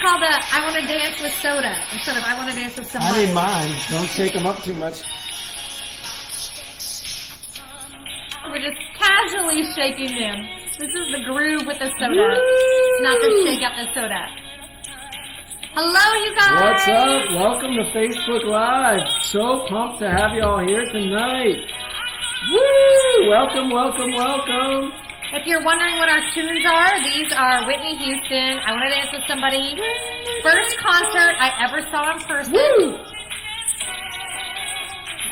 called I Want to Dance with Soda instead of I Want to Dance with Somebody. I didn't mind. Don't shake them up too much. We're just casually shaking them. This is the groove with the soda. It's not to shake up the soda. Hello, you guys. What's up? Welcome to Facebook Live. So pumped to have you all here tonight. Woo! Welcome, welcome, welcome. If you're wondering what our tunes are, these are Whitney Houston, I Want to Dance with Somebody. First concert I ever saw in person. Woo!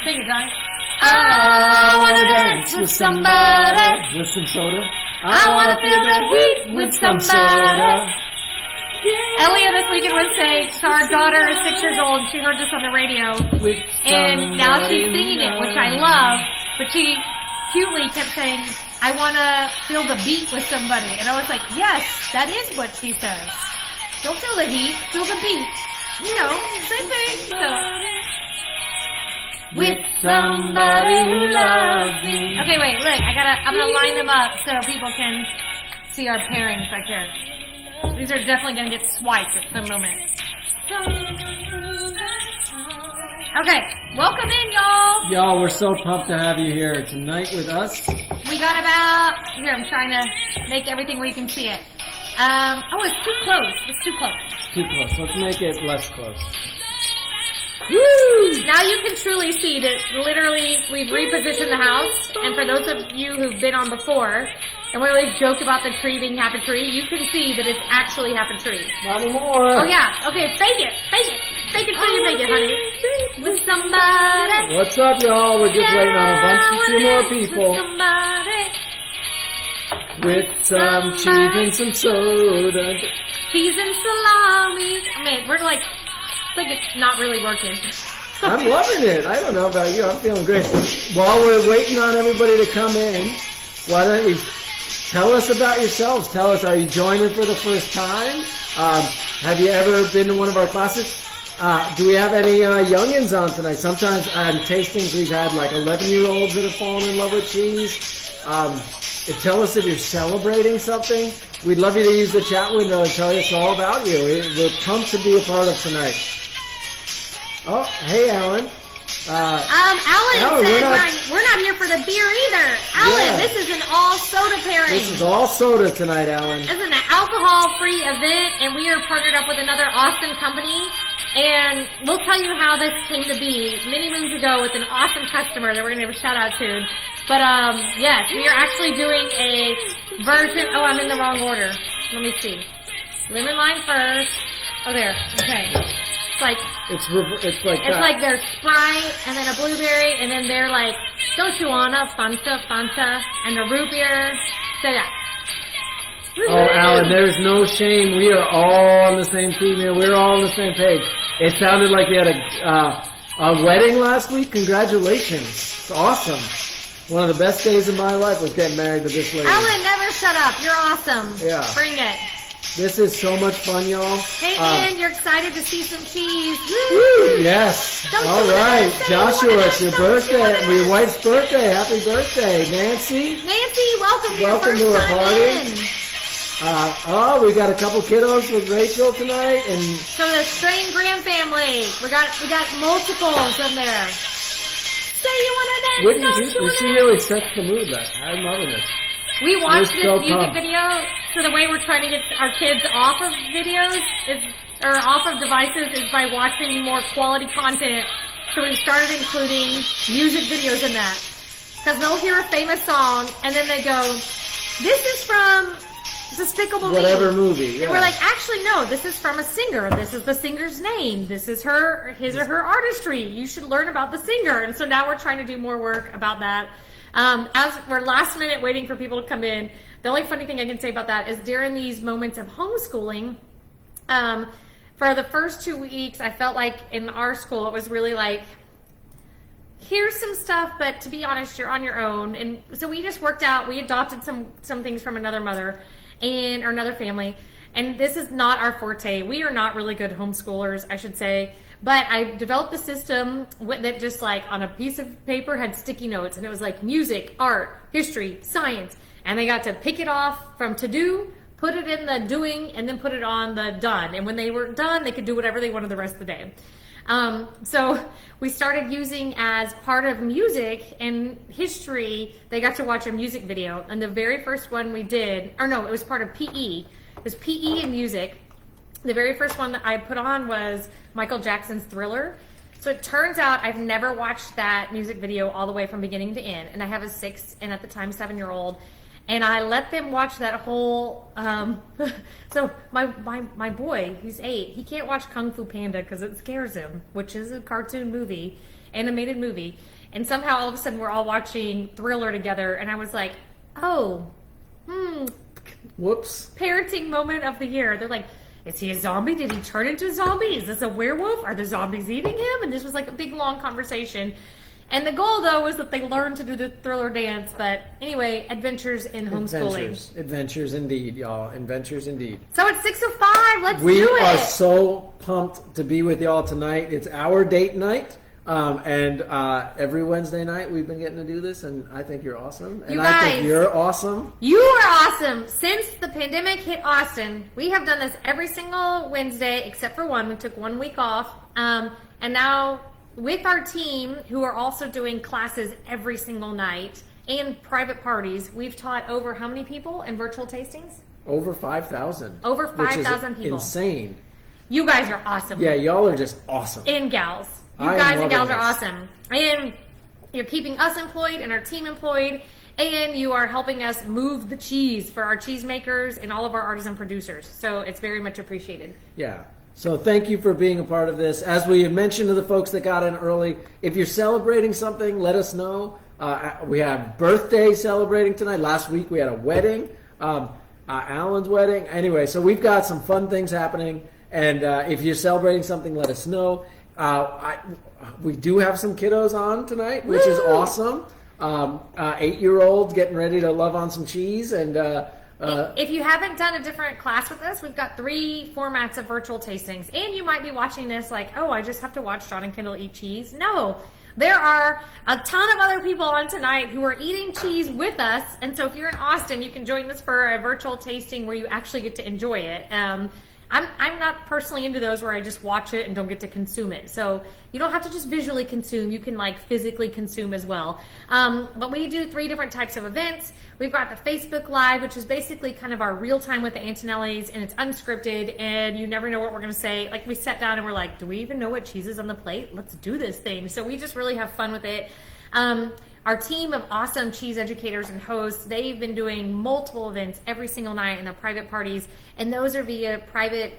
Sing it, Johnny. I want to dance with somebody. With some soda. I want to feel the heat with some soda. Elliot this weekend was saying, so our daughter is 6 years old, she heard this on the radio, and now she's singing it, which I love, but she cutely kept saying, I want to feel the beat with somebody. And I was like, yes, that is what she says. Don't feel the heat, feel the beat. You know, same thing. So, with somebody who loves me. Okay, wait, look, I'm gonna line them up so people can see our pairings right there. These are definitely gonna get swiped at some moment. Okay, welcome in, y'all. Y'all, we're so pumped to have you here tonight with us. We got about, here, I'm trying to make everything where you can see it. Oh, it's too close. It's too close. Too close. Let's make it less close. Woo! Now you can truly see that literally we've repositioned the house. And for those of you who've been on before, and we always joke about the tree being half a tree, you can see that it's actually half a tree. Not anymore. Oh, yeah. Okay, fake it. Fake it. Fake it till you make it, honey. With somebody. What's up, y'all? We're just waiting on a few more people. With some cheese and some soda. Cheese and salami. I mean, we're like, it's like it's not really working. I'm loving it. I don't know about you. I'm feeling great. While we're waiting on everybody to come in, why don't you tell us about yourselves? Tell us, are you joining for the first time? Have you ever been to one of our classes? Do we have any youngins on tonight? Sometimes on tastings we've had like 11-year-olds that have fallen in love with cheese. Tell us if you're celebrating something. We'd love you to use the chat window and tell us all about you. We're pumped to be a part of tonight. Oh, hey, Alan. Alan says we're not here for the beer either. Alan, This is an all soda pairing. This is all soda tonight, Alan. This is an alcohol-free event, and we are partnered up with another awesome company. And we'll tell you how this came to be many moons ago with an awesome customer that we're going to give a shout out to. But yes, we are actually doing a version. Oh, I'm in the wrong order. Let me see. Lemon lime first. Oh, there. Okay. It's like there's Sprite and then a blueberry and then they're like, don't you wanna Fanta and the root beer. So yeah. Oh, Alan, there's no shame. We are all on the same team here. We're all on the same page. It sounded like you had a wedding last week. Congratulations. It's awesome. One of the best days of my life was getting married to this lady. Alan, never shut up. You're awesome. Yeah. Bring it. This is so much fun, y'all. Hey, Ian, you're excited to see some cheese. Woo! Yes. All right. Joshua, it's your birthday. Your wife's birthday. Happy birthday. Nancy, welcome to our party. We got a couple kiddos with Rachel tonight. And so the Strain Graham family. We got multiples in there. Say you want to dance. She really sets the mood back. I'm loving it. We watched this music video, so the way we're trying to get our kids off of videos or off of devices is by watching more quality content. So we started including music videos in that. Because they'll hear a famous song, and then they go, this is from Despicable Me. Whatever movie, yeah. And we're like, actually, no, this is from a singer. This is the singer's name. This is his or her artistry. You should learn about the singer. And so now we're trying to do more work about that. As we're last minute waiting for people to come in, the only funny thing I can say about that is during these moments of homeschooling, for the first 2 weeks, I felt like in our school, it was really like, here's some stuff, but to be honest, you're on your own. And so we just worked out, we adopted some things from another mother or another family. And this is not our forte. We are not really good homeschoolers, I should say. But I developed a system that just like on a piece of paper had sticky notes. And it was like music, art, history, science. And they got to pick it off from to do put it in the doing, and then put it on the done. And when they were done, they could do whatever they wanted the rest of the day. So we started using, as part of music and history, they got to watch a music video. And the very first one we did, or no, it was part of PE. It was PE and music. The very first one that I put on was Michael Jackson's Thriller. So it turns out I've never watched that music video all the way from beginning to end. And I have a 6 and at the time 7-year-old. And I let them watch that whole, so my boy, he's 8, he can't watch Kung Fu Panda because it scares him, which is a cartoon movie, animated movie. And somehow all of a sudden we're all watching Thriller together. And I was like, oh, whoops. Parenting moment of the year. They're like, is he a zombie? Did he turn into a zombie? Is this a werewolf? Are the zombies eating him? And this was like a big, long conversation. And the goal, though, was that they learn to do the Thriller dance. But anyway, adventures in homeschooling. Adventures indeed, y'all. Adventures indeed. So it's 6:05. Let's do it. We are so pumped to be with y'all tonight. It's our date night. And every Wednesday night we've been getting to do this, and I think you're awesome. And I think you're awesome. You are awesome. Since the pandemic hit Austin, we have done this every single Wednesday except for one. We took 1 week off. And now with our team, who are also doing classes every single night and private parties, we've taught over how many people in virtual tastings? Over 5,000. Over 5,000 people. Insane. You guys are awesome. Yeah, y'all are just awesome. And gals. You guys and gals are awesome. And you're keeping us employed and our team employed. And you are helping us move the cheese for our cheesemakers and all of our artisan producers. So it's very much appreciated. Yeah. So thank you for being a part of this. As we mentioned to the folks that got in early, if you're celebrating something, let us know. We have birthday celebrating tonight. Last week we had a wedding, Alan's wedding. Anyway, so we've got some fun things happening. And if you're celebrating something, let us know. We do have some kiddos on tonight, which is awesome. 8-year-olds getting ready to love on some cheese. And if you haven't done a different class with us, we've got 3 formats of virtual tastings. And you might be watching this like, oh, I just have to watch John and Kendall eat cheese. No, there are a ton of other people on tonight who are eating cheese with us. And so if you're in Austin, you can join us for a virtual tasting where you actually get to enjoy it. I'm not personally into those where I just watch it and don't get to consume it. So you don't have to just visually consume. You can like physically consume as well. But we do 3 different types of events. We've got the Facebook Live, which is basically kind of our real time with the Antonellis, and it's unscripted, and you never know what we're going to say. Like, we sat down and we're like, do we even know what cheese is on the plate? Let's do this thing. So we just really have fun with it. Our team of awesome cheese educators and hosts, they've been doing multiple events every single night in the private parties, and those are via private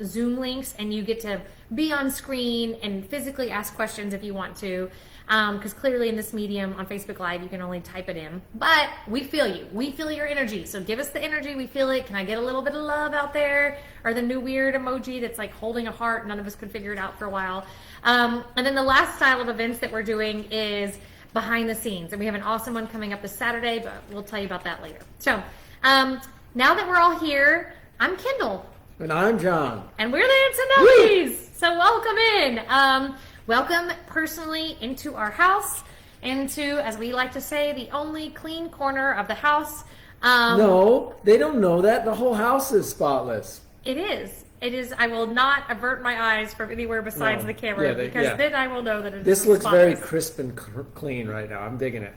Zoom links, and you get to be on screen and physically ask questions if you want to, because clearly in this medium on Facebook Live, you can only type it in. But we feel you. We feel your energy, so give us the energy. We feel it. Can I get a little bit of love out there? Or the new weird emoji that's like holding a heart. None of us could figure it out for a while. And then the last style of events that we're doing is behind the scenes, and we have an awesome one coming up this Saturday, but we'll tell you about that later. So now that we're all here, I'm Kendall. And I'm John. And we're the Antonellis. So welcome in. Welcome personally into our house, into, as we like to say, the only clean corner of the house. No, they don't know that. The whole house is spotless. It is. It is. I will not avert my eyes from anywhere besides the camera, because then I will know that it is. This looks very crisp and clean right now. I'm digging it.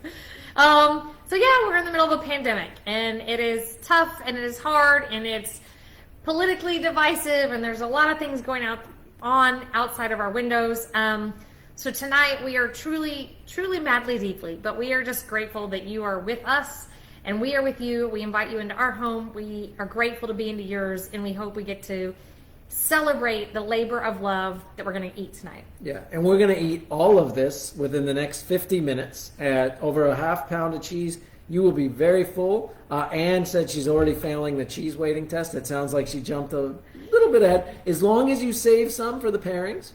So yeah, we're in the middle of a pandemic, and it is tough, and it is hard, and it's politically divisive, and there's a lot of things going on outside of our windows. So tonight we are truly, truly, madly, deeply, but we are just grateful that you are with us. And we are with you. We invite you into our home. We are grateful to be into yours, and we hope we get to celebrate the labor of love that we're going to eat tonight. Yeah, and we're going to eat all of this within the next 50 minutes at over a half pound of cheese. You will be very full. Anne said she's already failing the cheese weighting test. It sounds like she jumped a little bit ahead. As long as you save some for the pairings,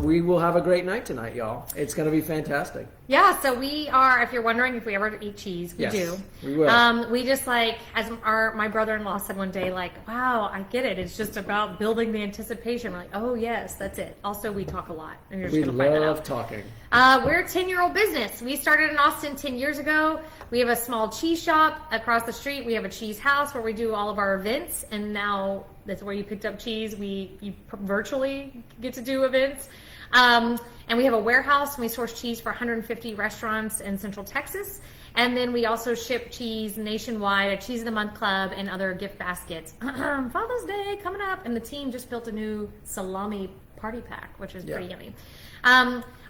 we will have a great night tonight, y'all. It's going to be fantastic. Yeah, so we are, if you're wondering if we ever eat cheese, we Yes, do. we will. We just like, as my brother-in-law said one day, like, wow, I get it. It's just about building the anticipation. We're like, oh, yes, that's it. Also, we talk a lot. And you're just We going to find that love out. talking. We're a 10-year-old business. We started in Austin 10 years ago. We have a small cheese shop across the street. We have a cheese house where we do all of our events. And now that's where you picked up cheese. You virtually get to do events. And we have a warehouse, and we source cheese for 150 restaurants in Central Texas. And then we also ship cheese nationwide, a Cheese of the Month Club, and other gift baskets. Father's Day coming up, and the team just built a new salami party pack, which is pretty yummy.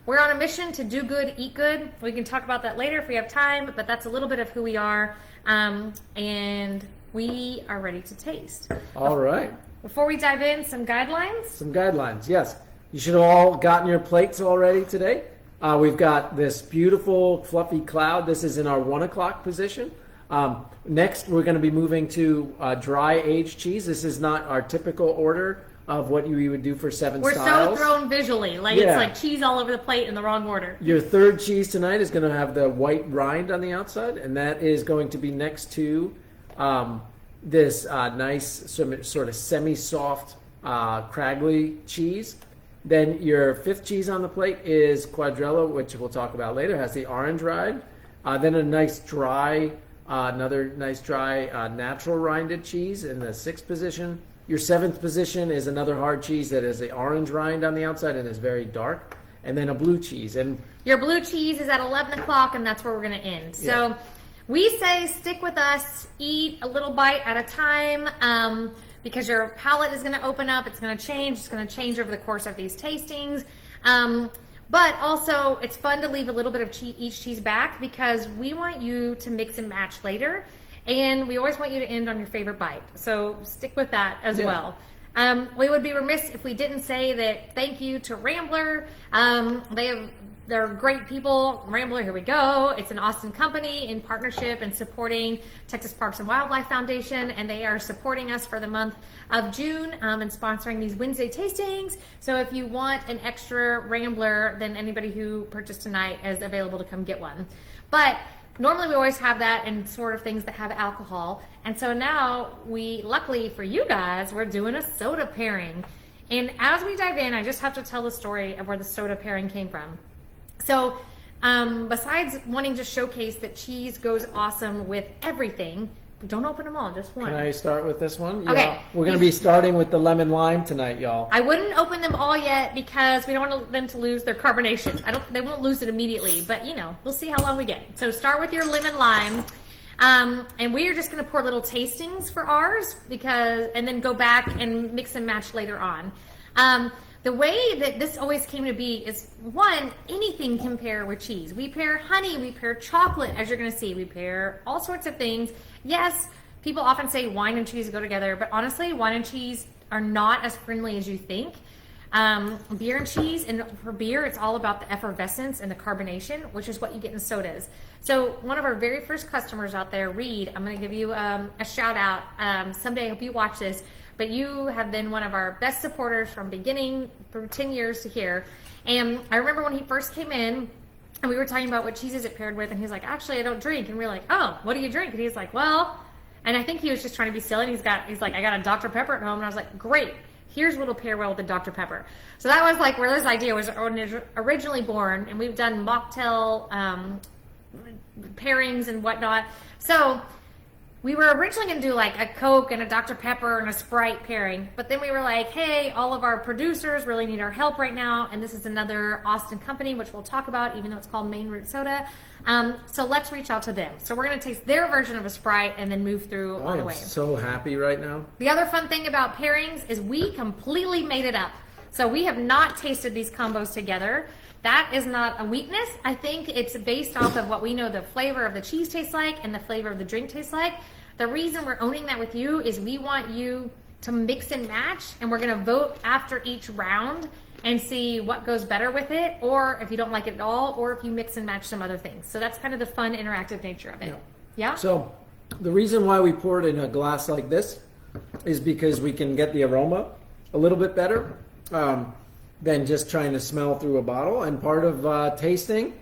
We're on a mission to do good, eat good. We can talk about that later if we have time, but that's a little bit of who we are. And we are ready to taste. All right. Before we dive in, some guidelines. Some guidelines, yes. You should have all gotten your plates already today. We've got this beautiful fluffy cloud. This is in our 1 o'clock position. Next, we're going to be moving to dry aged cheese. This is not our typical order of what you would do for 7 We're styles. so thrown visually. Like, it's like cheese all over the plate in the wrong order. Your third cheese tonight is going to have the white rind on the outside, and that is going to be next to this nice sort of semi-soft Cragley cheese. Then your fifth cheese on the plate is Cuadrilla, which we'll talk about later. It has the orange rind. Then a nice dry, another nice dry natural rinded cheese in the 6th position. Your 7th position is another hard cheese that has the orange rind on the outside and is very dark. And then a blue cheese. And your blue cheese is at 11 o'clock, and that's where we're going to end. So we say stick with us, eat a little bite at a time. Because your palate is going to open up, it's going to change. It's going to change over the course of these tastings. But also, it's fun to leave a little bit of each cheese back because we want you to mix and match later. And we always want you to end on your favorite bite. So stick with that as well. We would be remiss if we didn't say that thank you to Rambler. They're great people. Rambler, here we go. It's an Austin company in partnership and supporting Texas Parks and Wildlife Foundation, and they are supporting us for the month of June and sponsoring these Wednesday tastings. So if you want an extra Rambler, then anybody who purchased tonight is available to come get one. But normally we always have that in sort of things that have alcohol. And so now luckily for you guys, we're doing a soda pairing. And as we dive in, I just have to tell the story of where the soda pairing came from. So besides wanting to showcase that cheese goes awesome with everything, don't open them all, just one. can I start with this one? Okay. Yeah, we're going to be starting with the lemon lime tonight, y'all. I wouldn't open them all yet because we don't want them to lose their carbonation. They won't lose it immediately, but we'll see how long we get. So start with your lemon lime. And we are just going to pour little tastings for ours and then go back and mix and match later on. The way that this always came to be is, one, anything can pair with cheese. We pair honey, we pair chocolate, as you're going to see. We pair all sorts of things. Yes, people often say wine and cheese go together, but honestly, wine and cheese are not as friendly as you think. Beer and cheese, and for beer, it's all about the effervescence and the carbonation, which is what you get in sodas. So one of our very first customers out there, Reed, I'm going to give you a shout out. Someday I hope you watch this. But you have been one of our best supporters from beginning through 10 years to here. And I remember when he first came in, and we were talking about what cheeses it paired with, and he's like, actually, I don't drink. And we were like, oh, what do you drink? And he's like, well, and I think he was just trying to be silly. He's like, I got a Dr. Pepper at home. And I was like, great. Here's what'll pair well with the Dr. Pepper. So that was like where this idea was originally born, and we've done mocktail pairings and whatnot. So we were originally going to do like a Coke and a Dr. Pepper and a Sprite pairing, but then we were like, hey, all of our producers really need our help right now, and this is another Austin company, which we'll talk about, even though it's called Maine Root Soda. So let's reach out to them. So we're going to taste their version of a Sprite and then move through all the way. I'm so happy right now. The other fun thing about pairings is we completely made it up. So we have not tasted these combos together. That is not a weakness. I think it's based off of what we know the flavor of the cheese tastes like and the flavor of the drink tastes like. The reason we're owning that with you is we want you to mix and match, and we're going to vote after each round and see what goes better with it, or if you don't like it at all, or if you mix and match some other things. So that's kind of the fun, interactive nature of it. Yeah? So the reason why we pour it in a glass like this is because we can get the aroma a little bit better than just trying to smell through a bottle. And part of tasting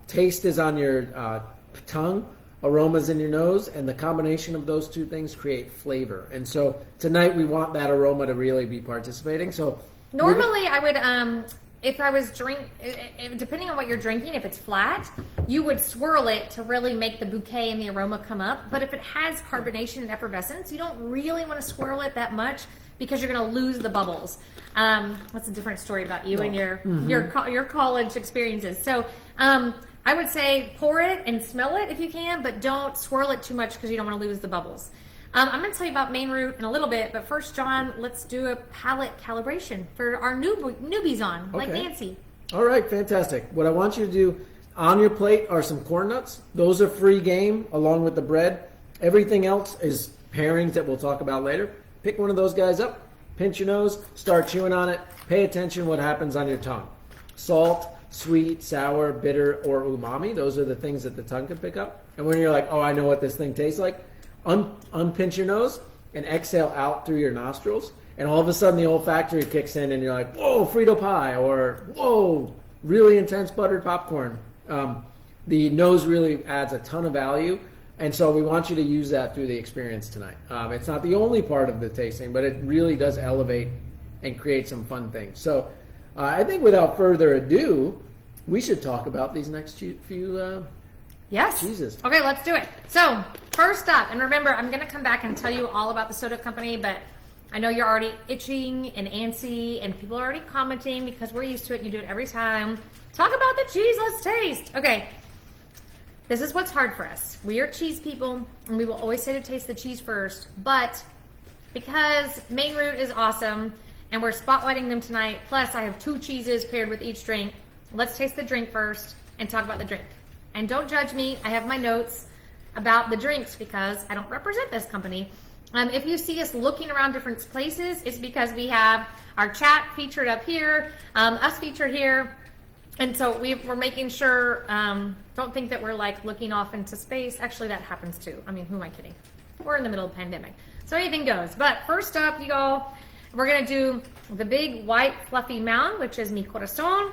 Taste is on your tongue, aromas in your nose, and the combination of those two things create flavor. And so tonight we want that aroma to really be participating. So normally I would, if I was depending on what you're drinking, if it's flat, you would swirl it to really make the bouquet and the aroma come up. But if it has carbonation and effervescence, you don't really want to swirl it that much because you're going to lose the bubbles. That's a different story about you and your college experiences. So I would say pour it and smell it if you can, but don't swirl it too much because you don't want to lose the bubbles. I'm going to tell you about Maine Root in a little bit, but first, John, let's do a palate calibration for our newbies on, like Nancy. All right, fantastic. What I want you to do on your plate are some corn nuts. Those are free game along with the bread. Everything else is pairings that we'll talk about later. Pick one of those guys up, pinch your nose, start chewing on it. Pay attention what happens on your tongue. Salt, sweet, sour, bitter, or umami. Those are the things that the tongue can pick up. And when you're like, oh, I know what this thing tastes like, unpinch your nose and exhale out through your nostrils, and all of a sudden the olfactory kicks in and you're like, whoa, Frito pie, or whoa, really intense buttered popcorn. The nose really adds a ton of value, and so we want you to use that through the experience tonight. It's not the only part of the tasting, but it really does elevate and create some fun things. So I think without further ado, we should talk about these next few Yes. cheeses. Okay, let's do it. So, first up, and remember, I'm going to come back and tell you all about the soda company, but I know you're already itching and antsy, and people are already commenting because we're used to it. You do it every time. Talk about the cheese. Let's taste. Okay. This is what's hard for us. We are cheese people, and we will always say to taste the cheese first, but because Maine Root is awesome, and we're spotlighting them tonight, plus I have 2 cheeses paired with each drink, let's taste the drink first and talk about the drink. And don't judge me. I have my notes about the drinks because I don't represent this company. If you see us looking around different places, it's because we have our chat featured up here, us featured here. And so we're making sure, don't think that we're like looking off into space. Actually, that happens too. I mean, who am I kidding? We're in the middle of a pandemic. So anything goes. But first up, you all, we're going to do the big white fluffy mound, which is mi corazon.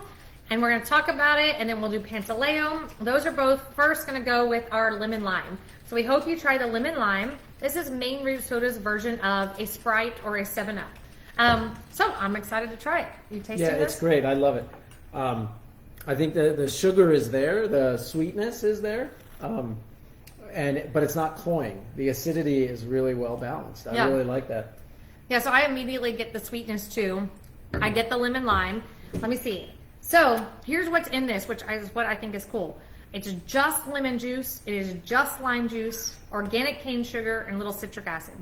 And we're going to talk about it, and then we'll do Pantaleo. Those are both first going to go with our lemon lime. So we hope you try the lemon lime. This is Maine Root Soda's version of a Sprite or a 7-Up. So I'm excited to try it. You tasting this? Yeah, it's great. I love it. I think the sugar is there, the sweetness is there, but it's not cloying. The acidity is really well balanced. I really like that. Yeah, so I immediately get the sweetness too. I get the lemon lime. Let me see. So here's what's in this, which is what I think is cool. It's just lemon juice. It is just lime juice, organic cane sugar, and little citric acid.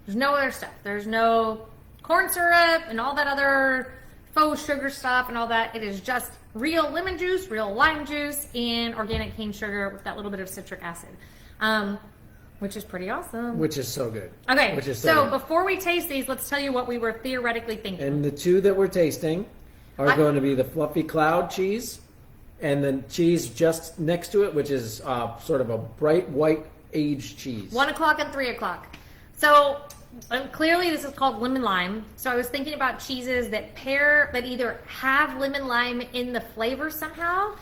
There's no other stuff. There's no corn syrup and all that other faux sugar stuff and all that. It is just real lemon juice, real lime juice, and organic cane sugar with that little bit of citric acid, which is pretty awesome. Which is so good. Okay, Which is so before we taste these, let's tell you what we were theoretically thinking. And the 2 that we're tasting are going to be the fluffy cloud cheese and the cheese just next to it, which is sort of a bright white aged cheese. 1 o'clock and 3 o'clock. So clearly this is called lemon lime. So I was thinking about cheeses that either have lemon lime in the flavor somehow,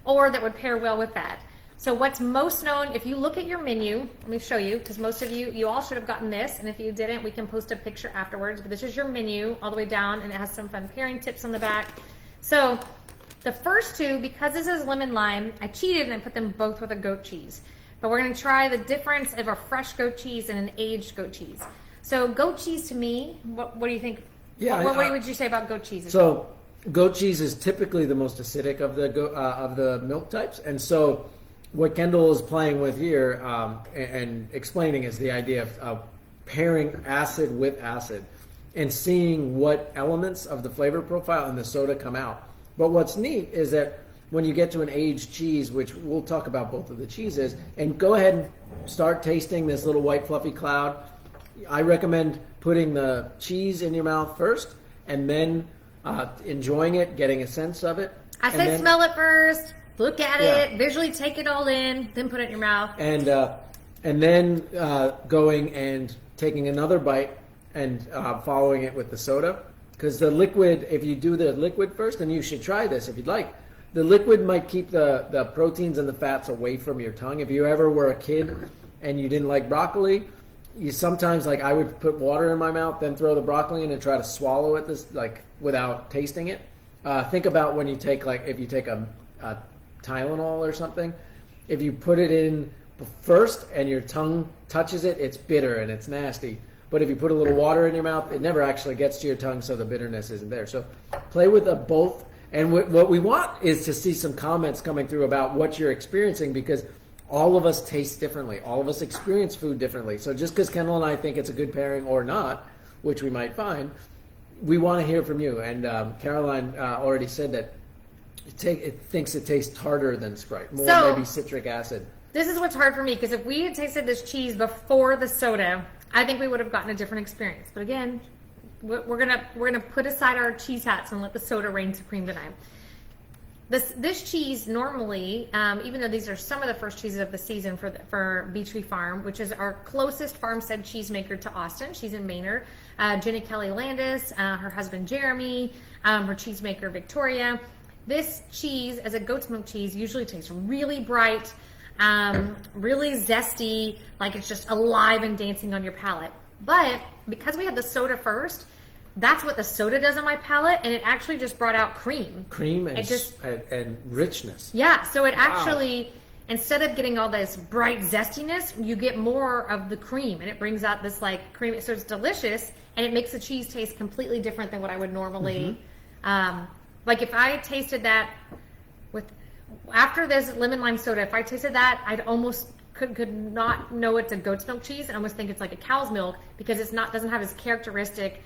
or that would pair well with that. So what's most known, if you look at your menu, let me show you, because most of you all should have gotten this, and if you didn't, we can post a picture afterwards, but this is your menu all the way down, and it has some fun pairing tips on the back. So the first 2, because this is lemon lime, I cheated and I put them both with a goat cheese. But we're going to try the difference of a fresh goat cheese and an aged goat cheese. So goat cheese to me, what do you think? Yeah, what would you say about goat cheese? So goat cheese is typically the most acidic of the milk types, and so what Kendall is playing with here and explaining is the idea of pairing acid with acid and seeing what elements of the flavor profile in the soda come out. But what's neat is that when you get to an aged cheese, which we'll talk about both of the cheeses, and go ahead and start tasting this little white fluffy cloud, I recommend putting the cheese in your mouth first and then enjoying it, getting a sense of it. I say smell it first. Look at it, visually take it all in, then put it in your mouth. And then going and taking another bite and following it with the soda. Because the liquid, if you do the liquid first, and you should try this if you'd like, the liquid might keep the proteins and the fats away from your tongue. If you ever were a kid and you didn't like broccoli, you sometimes, like, I would put water in my mouth, then throw the broccoli in and try to swallow it without tasting it. Think about when you take, like, if you take a Tylenol or something, if you put it in first and your tongue touches it, it's bitter and it's nasty. But if you put a little water in your mouth, it never actually gets to your tongue, so the bitterness isn't there. So play with both. And what we want is to see some comments coming through about what you're experiencing, because all of us taste differently. All of us experience food differently. So just because Kendall and I think it's a good pairing or not, which we might find, we want to hear from you. And Caroline already said that it thinks it tastes harder than Sprite, more maybe citric acid. This is what's hard for me, because if we had tasted this cheese before the soda, I think we would have gotten a different experience. But again, we're gonna put aside our cheese hats and let the soda reign supreme tonight. This cheese normally, even though these are some of the first cheeses of the season for Beechtree Farm, which is our closest farmstead cheesemaker to Austin. She's in Maynard. Jenny Kelly Landis, her husband Jeremy, her cheesemaker Victoria. This cheese, as a goat's milk cheese, usually tastes really bright, really zesty, like it's just alive and dancing on your palate. But because we had the soda first, that's what the soda does on my palate, and it actually just brought out cream. Cream and richness. Yeah, so it actually, instead of getting all this bright zestiness, you get more of the cream, and it brings out this like cream. So it's delicious, and it makes the cheese taste completely different than what I would normally. Like if I tasted that after this lemon lime soda, if I tasted that, I'd almost could not know it's a goat's milk cheese and almost think it's like a cow's milk, because doesn't have this characteristic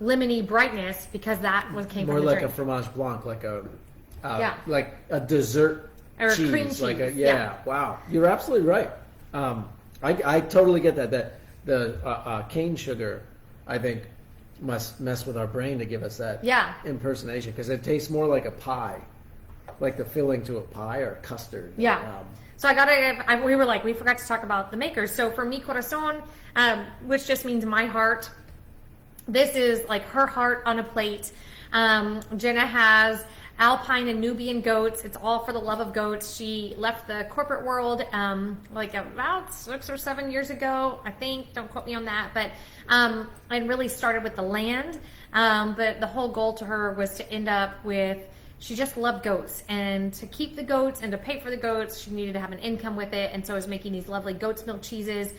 lemony brightness, because that came more from the like drink. a fromage blanc, like a dessert or cheese, a cream cheese. Wow, you're absolutely right. I totally get that the cane sugar, I think, must mess with our brain to give us that impersonation, because it tastes more like a pie, like the filling to a pie or a custard. So we forgot to talk about the makers. So for Mi Corazon, which just means my heart, this is like her heart on a plate. Jenna has Alpine and Nubian goats. It's all for the love of goats. She left the corporate world like about 6 or 7 years ago, I think. Don't quote me on that. But and really started with the land. But the whole goal to her was to end up with, she just loved goats, and to keep the goats and to pay for the goats, she needed to have an income with it, and so is making these lovely goat's milk cheeses.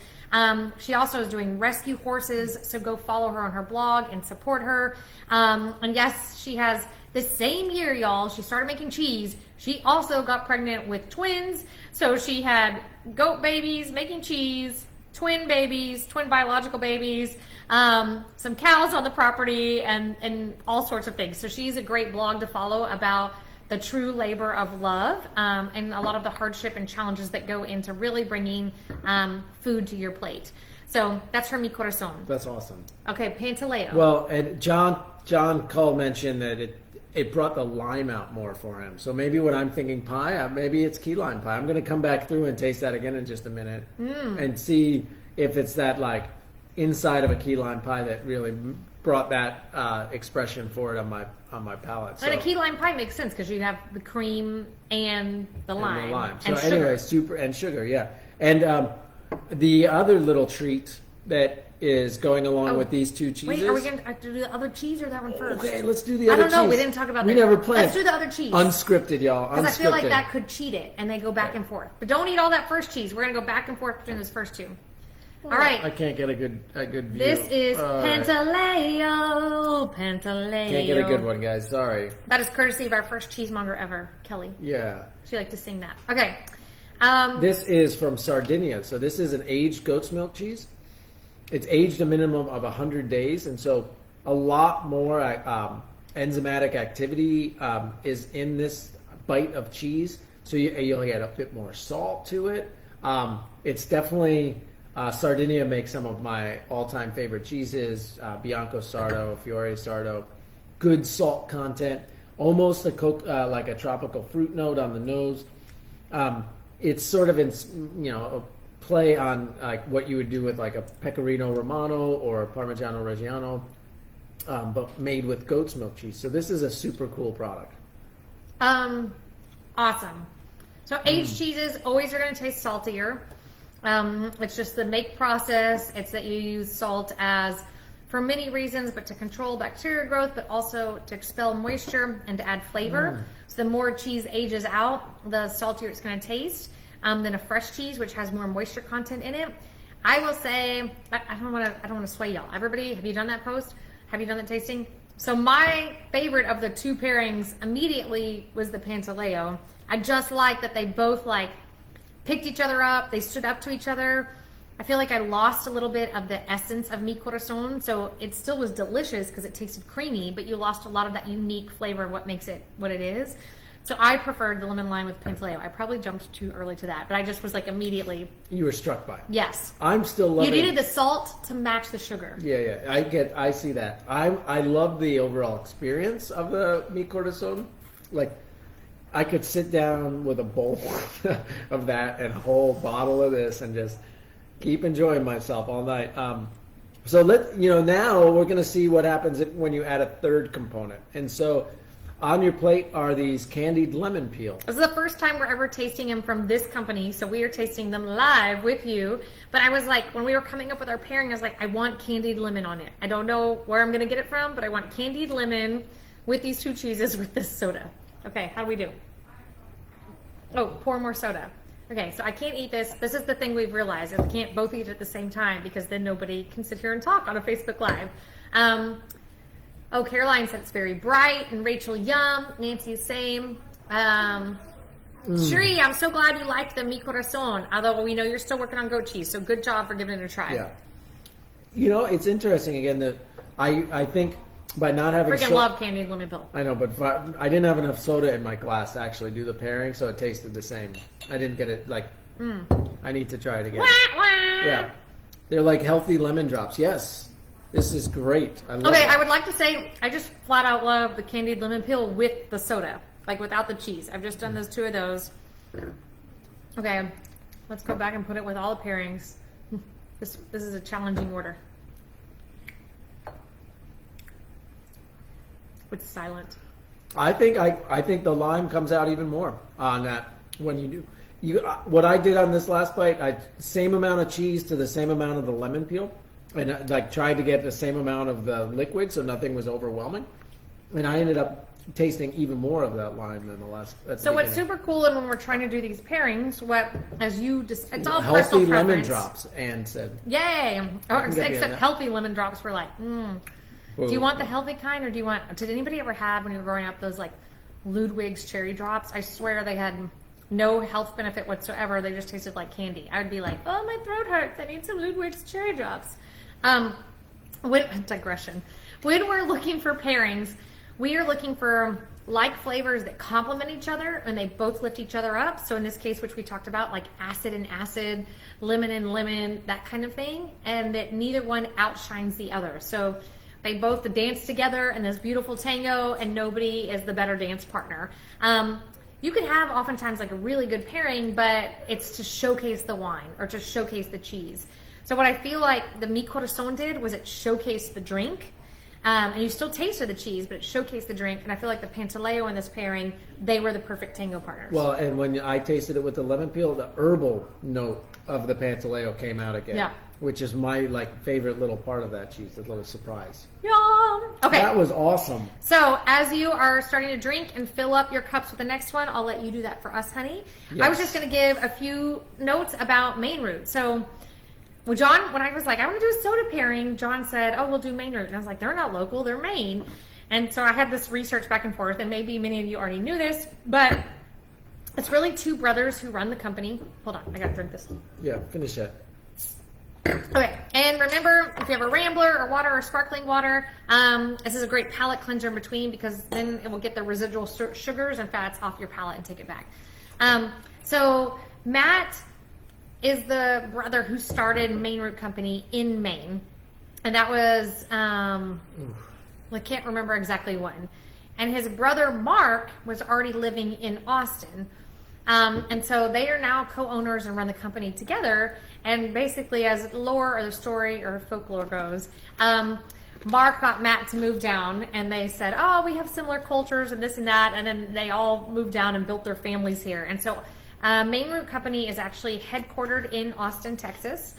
She also is doing rescue horses, so go follow her on her blog and support her. And yes, she has, this same year, y'all, she started making cheese. She also got pregnant with twins, so she had goat babies making cheese, twin babies, twin biological babies, some cows on the property, and all sorts of things. So she's a great blog to follow about the true labor of love, and a lot of the hardship and challenges that go into really bringing food to your plate. So that's from Mi Corazon. That's awesome. Okay, Pantaleo. Well, and John Cull mentioned that it brought the lime out more for him. So maybe when I'm thinking pie, maybe it's key lime pie. I'm going to come back through and taste that again in just a minute and see if it's that like inside of a key lime pie that really brought that expression for it on my palate. So, and a key lime pie makes sense because you have the cream and the lime. So anyway, sugar, yeah. And the other little treat that is going along with these two cheeses. Wait, are we going to do the other cheese or that one first? Okay, let's do the other cheese. I don't know. We didn't talk about that. We never planned. Let's do the other cheese. Unscripted, y'all. Unscripted. Because I feel like that could cheat it, and they go back and forth. But don't eat all that first cheese. We're going to go back and forth between those first two. All right. I can't get a good view. This is Pantaleo. Pantaleo. Can't get a good one, guys. Sorry. That is courtesy of our first cheesemonger ever, Kelly. Yeah. She liked to sing that. Okay. This is from Sardinia. So this is an aged goat's milk cheese. It's aged a minimum of 100 days, and so a lot more enzymatic activity is in this bite of cheese. So you'll get a bit more salt to it. It's definitely Sardinia makes some of my all-time favorite cheeses: Bianco Sardo, Fiore Sardo. Good salt content, almost like a tropical fruit note on the nose. It's sort of a play on like what you would do with like a Pecorino Romano or a Parmigiano Reggiano, but made with goat's milk cheese. So this is a super cool product. Awesome. So aged cheeses always are going to taste saltier. It's just the make process. It's that you use salt as for many reasons, but to control bacteria growth, but also to expel moisture and to add flavor. So the more cheese ages out, the saltier it's going to taste than a fresh cheese, which has more moisture content in it. I will say, I don't want to sway y'all. Everybody, have you done that post? Have you done that tasting? So my favorite of the two pairings immediately was the Pantaleo. I just like that they both like picked each other up. They stood up to each other. I feel like I lost a little bit of the essence of Mi Corazon. So it still was delicious because it tasted creamy, but you lost a lot of that unique flavor of what makes it what it is. So I preferred the lemon lime with Pantaleo. I probably jumped too early to that, but I just was like immediately. You were struck by it. Yes. I'm still loving. You needed the salt to match the sugar. Yeah. I see that. I love the overall experience of the Mi Corazon. Like, I could sit down with a bowl of that and a whole bottle of this and just keep enjoying myself all night. So now we're going to see what happens when you add a third component. And so on your plate are these candied lemon peel. This is the first time we're ever tasting them from this company, so we are tasting them live with you. But I was like, when we were coming up with our pairing, I was like, I want candied lemon on it. I don't know where I'm going to get it from, but I want candied lemon with these two cheeses with this soda. Okay, how do we do? Oh, pour more soda. Okay, so I can't eat this. This is the thing we've realized. We can't both eat at the same time because then nobody can sit here and talk on a Facebook Live. Caroline said it's very bright, and Rachel, yum. Nancy, same. Sheree, I'm so glad you liked the Mi Corazon, although we know you're still working on goat cheese, so good job for giving it a try. Yeah. It's interesting, again, that I think by not having freaking love candied lemon peel. I know, but I didn't have enough soda in my glass to actually do the pairing, so it tasted the same. I didn't get it, I need to try it again. Yeah. They're like healthy lemon drops. Yes. This is great. I love it. I would like to say I just flat out love the candied lemon peel with the soda, like without the cheese. I've just done those two of those. Okay, let's go back and put it with all the pairings. This is a challenging order. It's silent. I think the lime comes out even more on that when you do. What I did on this last bite, same amount of cheese to the same amount of the lemon peel. And tried to get the same amount of the liquid, so nothing was overwhelming. And I ended up tasting even more of that lime than the last. So what's super cool, and when we're trying to do these pairings, it's all healthy personal lemon preference. drops, Anne said. Yay! Except healthy lemon drops were like, Do you want the healthy kind, or do you want? Did anybody ever have when you were growing up those like Ludwig's cherry drops? I swear they had no health benefit whatsoever. They just tasted like candy. I would be like, oh, my throat hurts. I need some Ludwig's cherry drops. Digression. When we're looking for pairings, we are looking for like flavors that complement each other and they both lift each other up. So in this case, which we talked about, like acid and acid, lemon and lemon, that kind of thing, and that neither one outshines the other. So they both dance together in this beautiful tango, and nobody is the better dance partner. You can have oftentimes like a really good pairing, but it's to showcase the wine or to showcase the cheese. So what I feel like the Mi Corazon did was it showcased the drink, and you still tasted the cheese, but it showcased the drink. And I feel like the Pantaleo in this pairing, they were the perfect tango partners. Well, and when I tasted it with the lemon peel, the herbal note of the Pantaleo came out again, which is my favorite little part of that cheese, the little surprise. Yum! Okay. That was awesome. So as you are starting to drink and fill up your cups with the next one, I'll let you do that for us, honey. Yes. I was just going to give a few notes about Maine root. So. Well, John, when I was like, I want to do a soda pairing, John said, oh, we'll do Maine root. And I was like, they're not local, they're Maine. And so I had this research back and forth, and maybe many of you already knew this, but it's really two brothers who run the company. Hold on, I got to drink this. Yeah, finish it. Okay, and remember, if you have a Rambler or water or sparkling water, this is a great palate cleanser in between because then it will get the residual sugars and fats off your palate and take it back. So Matt is the brother who started Maine Root Company in Maine. And that was, I can't remember exactly when. And his brother Mark was already living in Austin. And so they are now co-owners and run the company together. And basically, as lore or the story or folklore goes, Mark got Matt to move down, and they said, oh, we have similar cultures and this and that, and then they all moved down and built their families here. And so Maine Root Company is actually headquartered in Austin, Texas.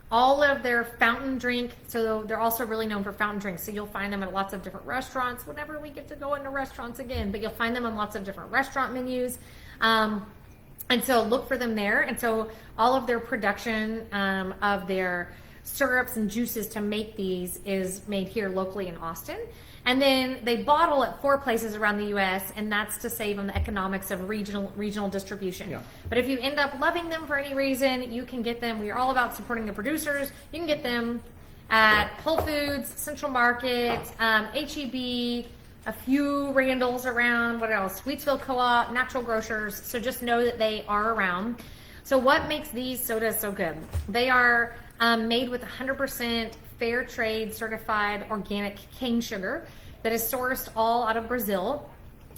All of their fountain drink, so they're also really known for fountain drinks, so you'll find them at lots of different restaurants whenever we get to go into restaurants again, but you'll find them on lots of different restaurant menus. And so look for them there. And so all of their production of their syrups and juices to make these is made here locally in Austin. And then they bottle at 4 places around the U.S., and that's to save on the economics of regional distribution. Yeah. But if you end up loving them for any reason, you can get them. We are all about supporting the producers. You can get them at Whole Foods, Central Market, H-E-B, a few Randalls around, what else? Wheatsville Co-op, Natural Grocers. So just know that they are around. So what makes these sodas so good? They are made with 100% fair trade certified organic cane sugar that is sourced all out of Brazil.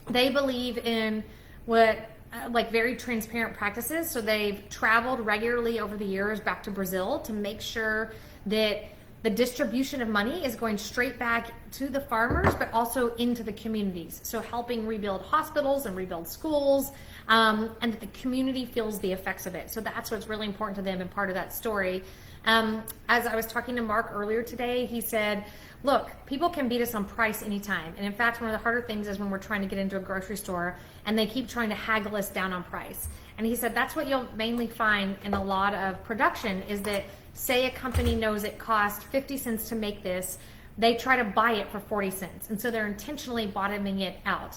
They believe in like very transparent practices. So they've traveled regularly over the years back to Brazil to make sure that the distribution of money is going straight back to the farmers, but also into the communities. So helping rebuild hospitals and rebuild schools, and that the community feels the effects of it. So that's what's really important to them and part of that story. As I was talking to Mark earlier today, he said, look, people can beat us on price anytime. And in fact, one of the harder things is when we're trying to get into a grocery store and they keep trying to haggle us down on price. And he said that's what you'll mainly find in a lot of production is that, say a company knows it costs 50 cents to make this, they try to buy it for 40 cents. And so they're intentionally bottoming it out.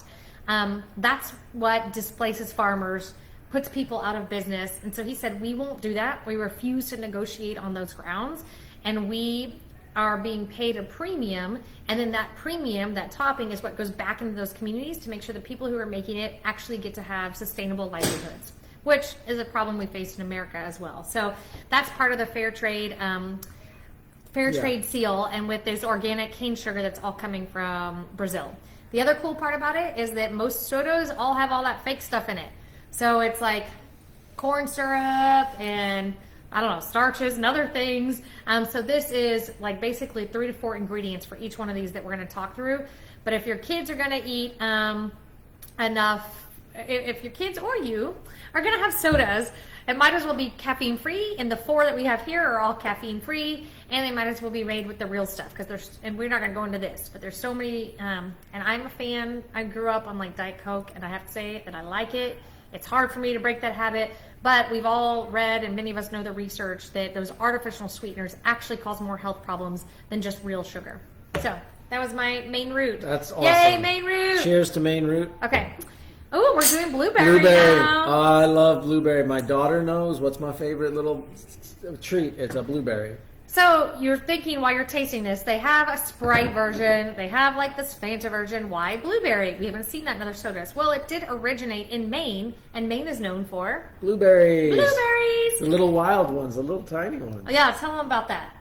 That's what displaces farmers, puts people out of business. And so he said, we won't do that. We refuse to negotiate on those grounds. And we are being paid a premium. And then that premium, that topping, is what goes back into those communities to make sure the people who are making it actually get to have sustainable livelihoods, which is a problem we face in America as well. So that's part of the fair trade seal, and with this organic cane sugar that's all coming from Brazil. The other cool part about it is that most sodas all have all that fake stuff in it. So it's like corn syrup and I don't know, starches and other things. So this is like basically 3 to 4 ingredients for each one of these that we're going to talk through. But if your kids are going to eat enough, if your kids or you are going to have sodas, it might as well be caffeine free. And the 4 that we have here are all caffeine free, and they might as well be made with the real stuff, because and we're not going to go into this, but there's so many. And I'm a fan. I grew up on like Diet Coke, and I have to say that I like it. It's hard for me to break that habit, but we've all read, and many of us know the research, that those artificial sweeteners actually cause more health problems than just real sugar. So that was my Maine Root. That's awesome. Yay, Maine Root! Cheers to Maine Root. Okay. Oh, we're doing blueberry now. Oh, I love blueberry. My daughter knows what's my favorite little treat. It's a blueberry. So you're thinking while you're tasting this, they have a Sprite version, they have like this Fanta version. Why blueberry? We haven't seen that in other sodas. Well, it did originate in Maine, and Maine is known for blueberries. Blueberries. The little wild ones, the little tiny ones. Yeah, tell them about that.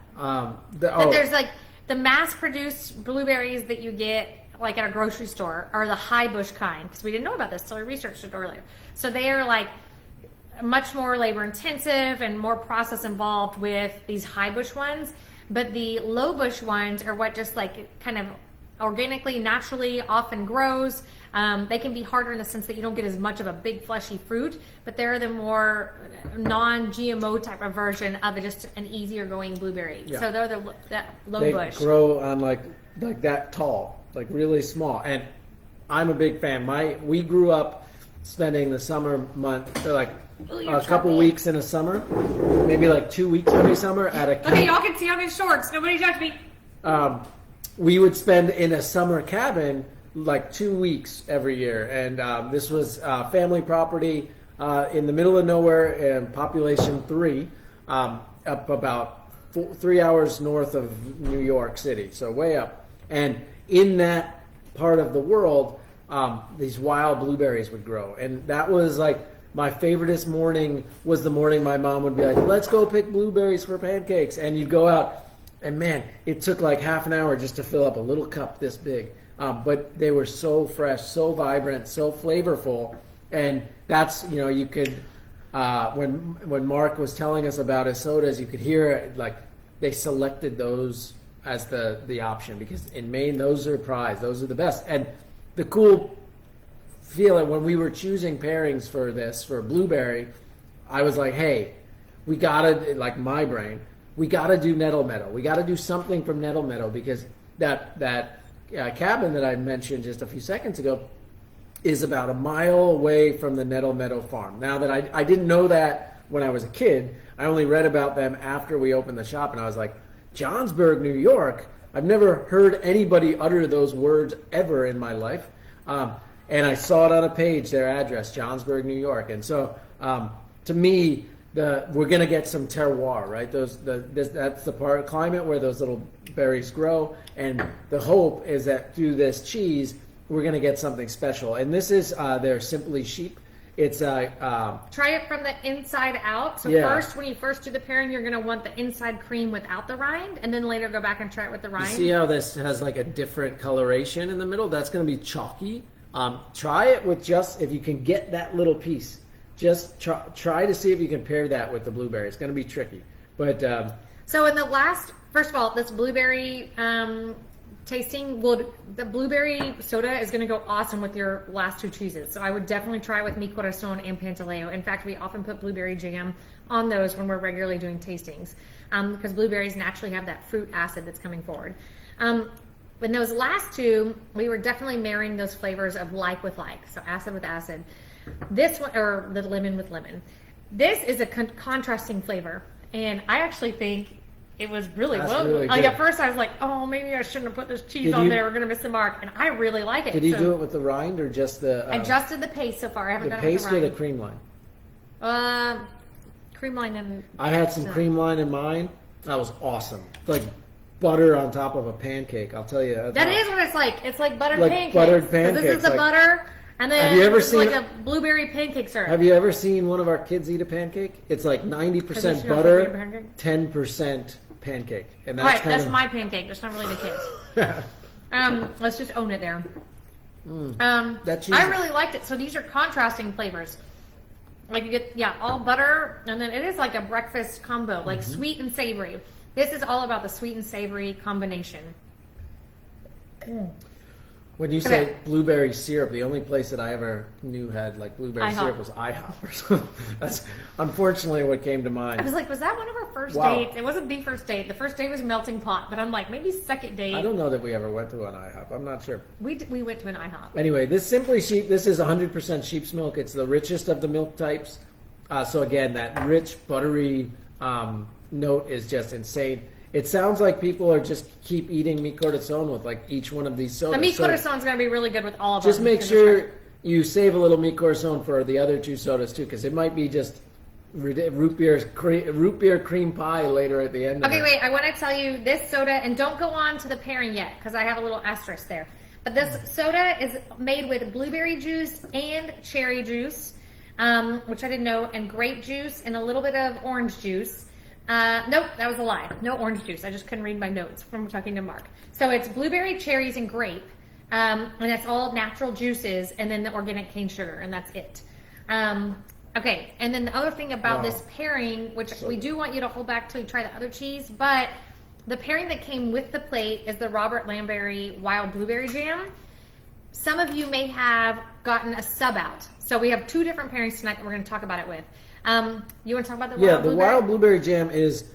There's like the mass-produced blueberries that you get like at a grocery store are the high bush kind, because we didn't know about this till we researched it earlier. So they are like much more labor intensive and more process involved with these high bush ones, but the low bush ones are what just like kind of organically, naturally often grows. They can be harder in the sense that you don't get as much of a big fleshy fruit, but they're the more non-GMO type of version of just an easier going blueberry. Yeah. So they're that low bush. They grow on like that tall, like really small. And I'm a big fan. We grew up spending the summer month, like a couple weeks in the summer, maybe like 2 weeks every summer at a Okay, y'all can see on his shorts. Nobody touch me. We would spend in a summer cabin like 2 weeks every year, and this was family property in the middle of nowhere, and population 3, up about 3 hours north of New York City, so way up. And in that part of the world, these wild blueberries would grow, and that was like my favoriteest morning was the morning my mom would be like, let's go pick blueberries for pancakes. And you'd go out, and man, it took like half an hour just to fill up a little cup this big. But they were so fresh, so vibrant, so flavorful. And that's, you could, when Mark was telling us about his sodas, you could hear it, like they selected those as the option, because in Maine those are prized. Those are the best. And the cool feeling when we were choosing pairings for blueberry, I was like, hey, we gotta, like my brain, we gotta do nettle meadow. We gotta do something from nettle meadow, because that cabin that I mentioned just a few seconds ago is about a mile away from the Nettle Meadow farm. Now that I didn't know that when I was a kid, I only read about them after we opened the shop, and I was like, Johnsburg, New York? I've never heard anybody utter those words ever in my life. And I saw it on a page, their address, Johnsburg, New York. And so to me, we're going to get some terroir, right? That's the part of climate where those little berries grow. And the hope is that through this cheese, we're going to get something special. And this is their Simply Sheep. It's try it from the inside out. So first, when you first do the pairing, you're going to want the inside cream without the rind, and then later go back and try it with the rind. You see how this has like a different coloration in the middle? That's going to be chalky. Try it with just, if you can get that little piece, just try to see if you can pair that with the blueberry. It's going to be tricky. But so in the last, first of all, this blueberry tasting, the blueberry soda is going to go awesome with your last two cheeses. So I would definitely try it with Mi Corazon and Pantaleo. In fact, we often put blueberry jam on those when we're regularly doing tastings, because blueberries naturally have that fruit acid that's coming forward. When those last two, we were definitely marrying those flavors of like with like, so acid with acid. This one, or the lemon with lemon. This is a contrasting flavor, and I actually think it was really well. Really like at first I was like, oh, maybe I shouldn't have put this cheese on there. We're going to miss the mark. And I really like it. Did you do it with the rind or just the... I just did the paste so far. I haven't done it with paste the rind. or the cream line? Cream line and... I had some cream line in mine. That was awesome. Like butter on top of a pancake, I'll tell you. That is what it's like. It's like buttered like pancakes. Buttered pancakes. This is the butter, and then have you ever it's seen like a blueberry pancake syrup. Have you ever seen one of our kids eat a pancake? It's like 90% butter, 10% pancake. And that's right, that's my pancake. That's not really the kids. Let's just own it there. That cheese, I really liked it. So these are contrasting flavors. Like you get, all butter, and then it is like a breakfast combo, like sweet and savory. This is all about the sweet and savory combination. When you say blueberry syrup, the only place that I ever knew had like blueberry syrup was IHOP. That's unfortunately what came to mind. I was like, was that one of our first dates? It wasn't the first date. The first date was Melting Pot, but I'm like, maybe second date. I don't know that we ever went to an IHOP. I'm not sure. We went to an IHOP. Anyway, this Simply Sheep, this is 100% sheep's milk. It's the richest of the milk types. So again, that rich, buttery note is just insane. It sounds like people are just keep eating Mi Corazon with like each one of these sodas. The Mi Corazon's going to be really good with all of them. Just make sure you save a little Mi Corazon for the other two sodas too, because it might be just root beer cream pie later at the end. Okay, wait. I want to tell you this soda, and don't go on to the pairing yet because I have a little asterisk there. But this soda is made with blueberry juice and cherry juice, which I didn't know, and grape juice and a little bit of orange juice. Nope, that was a lie. No orange juice. I just couldn't read my notes from talking to Mark. So it's blueberry, cherries, and grape, and that's all natural juices, and then the organic cane sugar, and that's it. Okay, and then the other thing about this pairing, which we do want you to hold back till you try the other cheese, but the pairing that came with the plate is the Robert Lamberry Wild Blueberry Jam. Some of you may have gotten a sub out. So we have two different pairings tonight that we're going to talk about it with. You want to talk about the wild blueberry? Wild blueberry jam is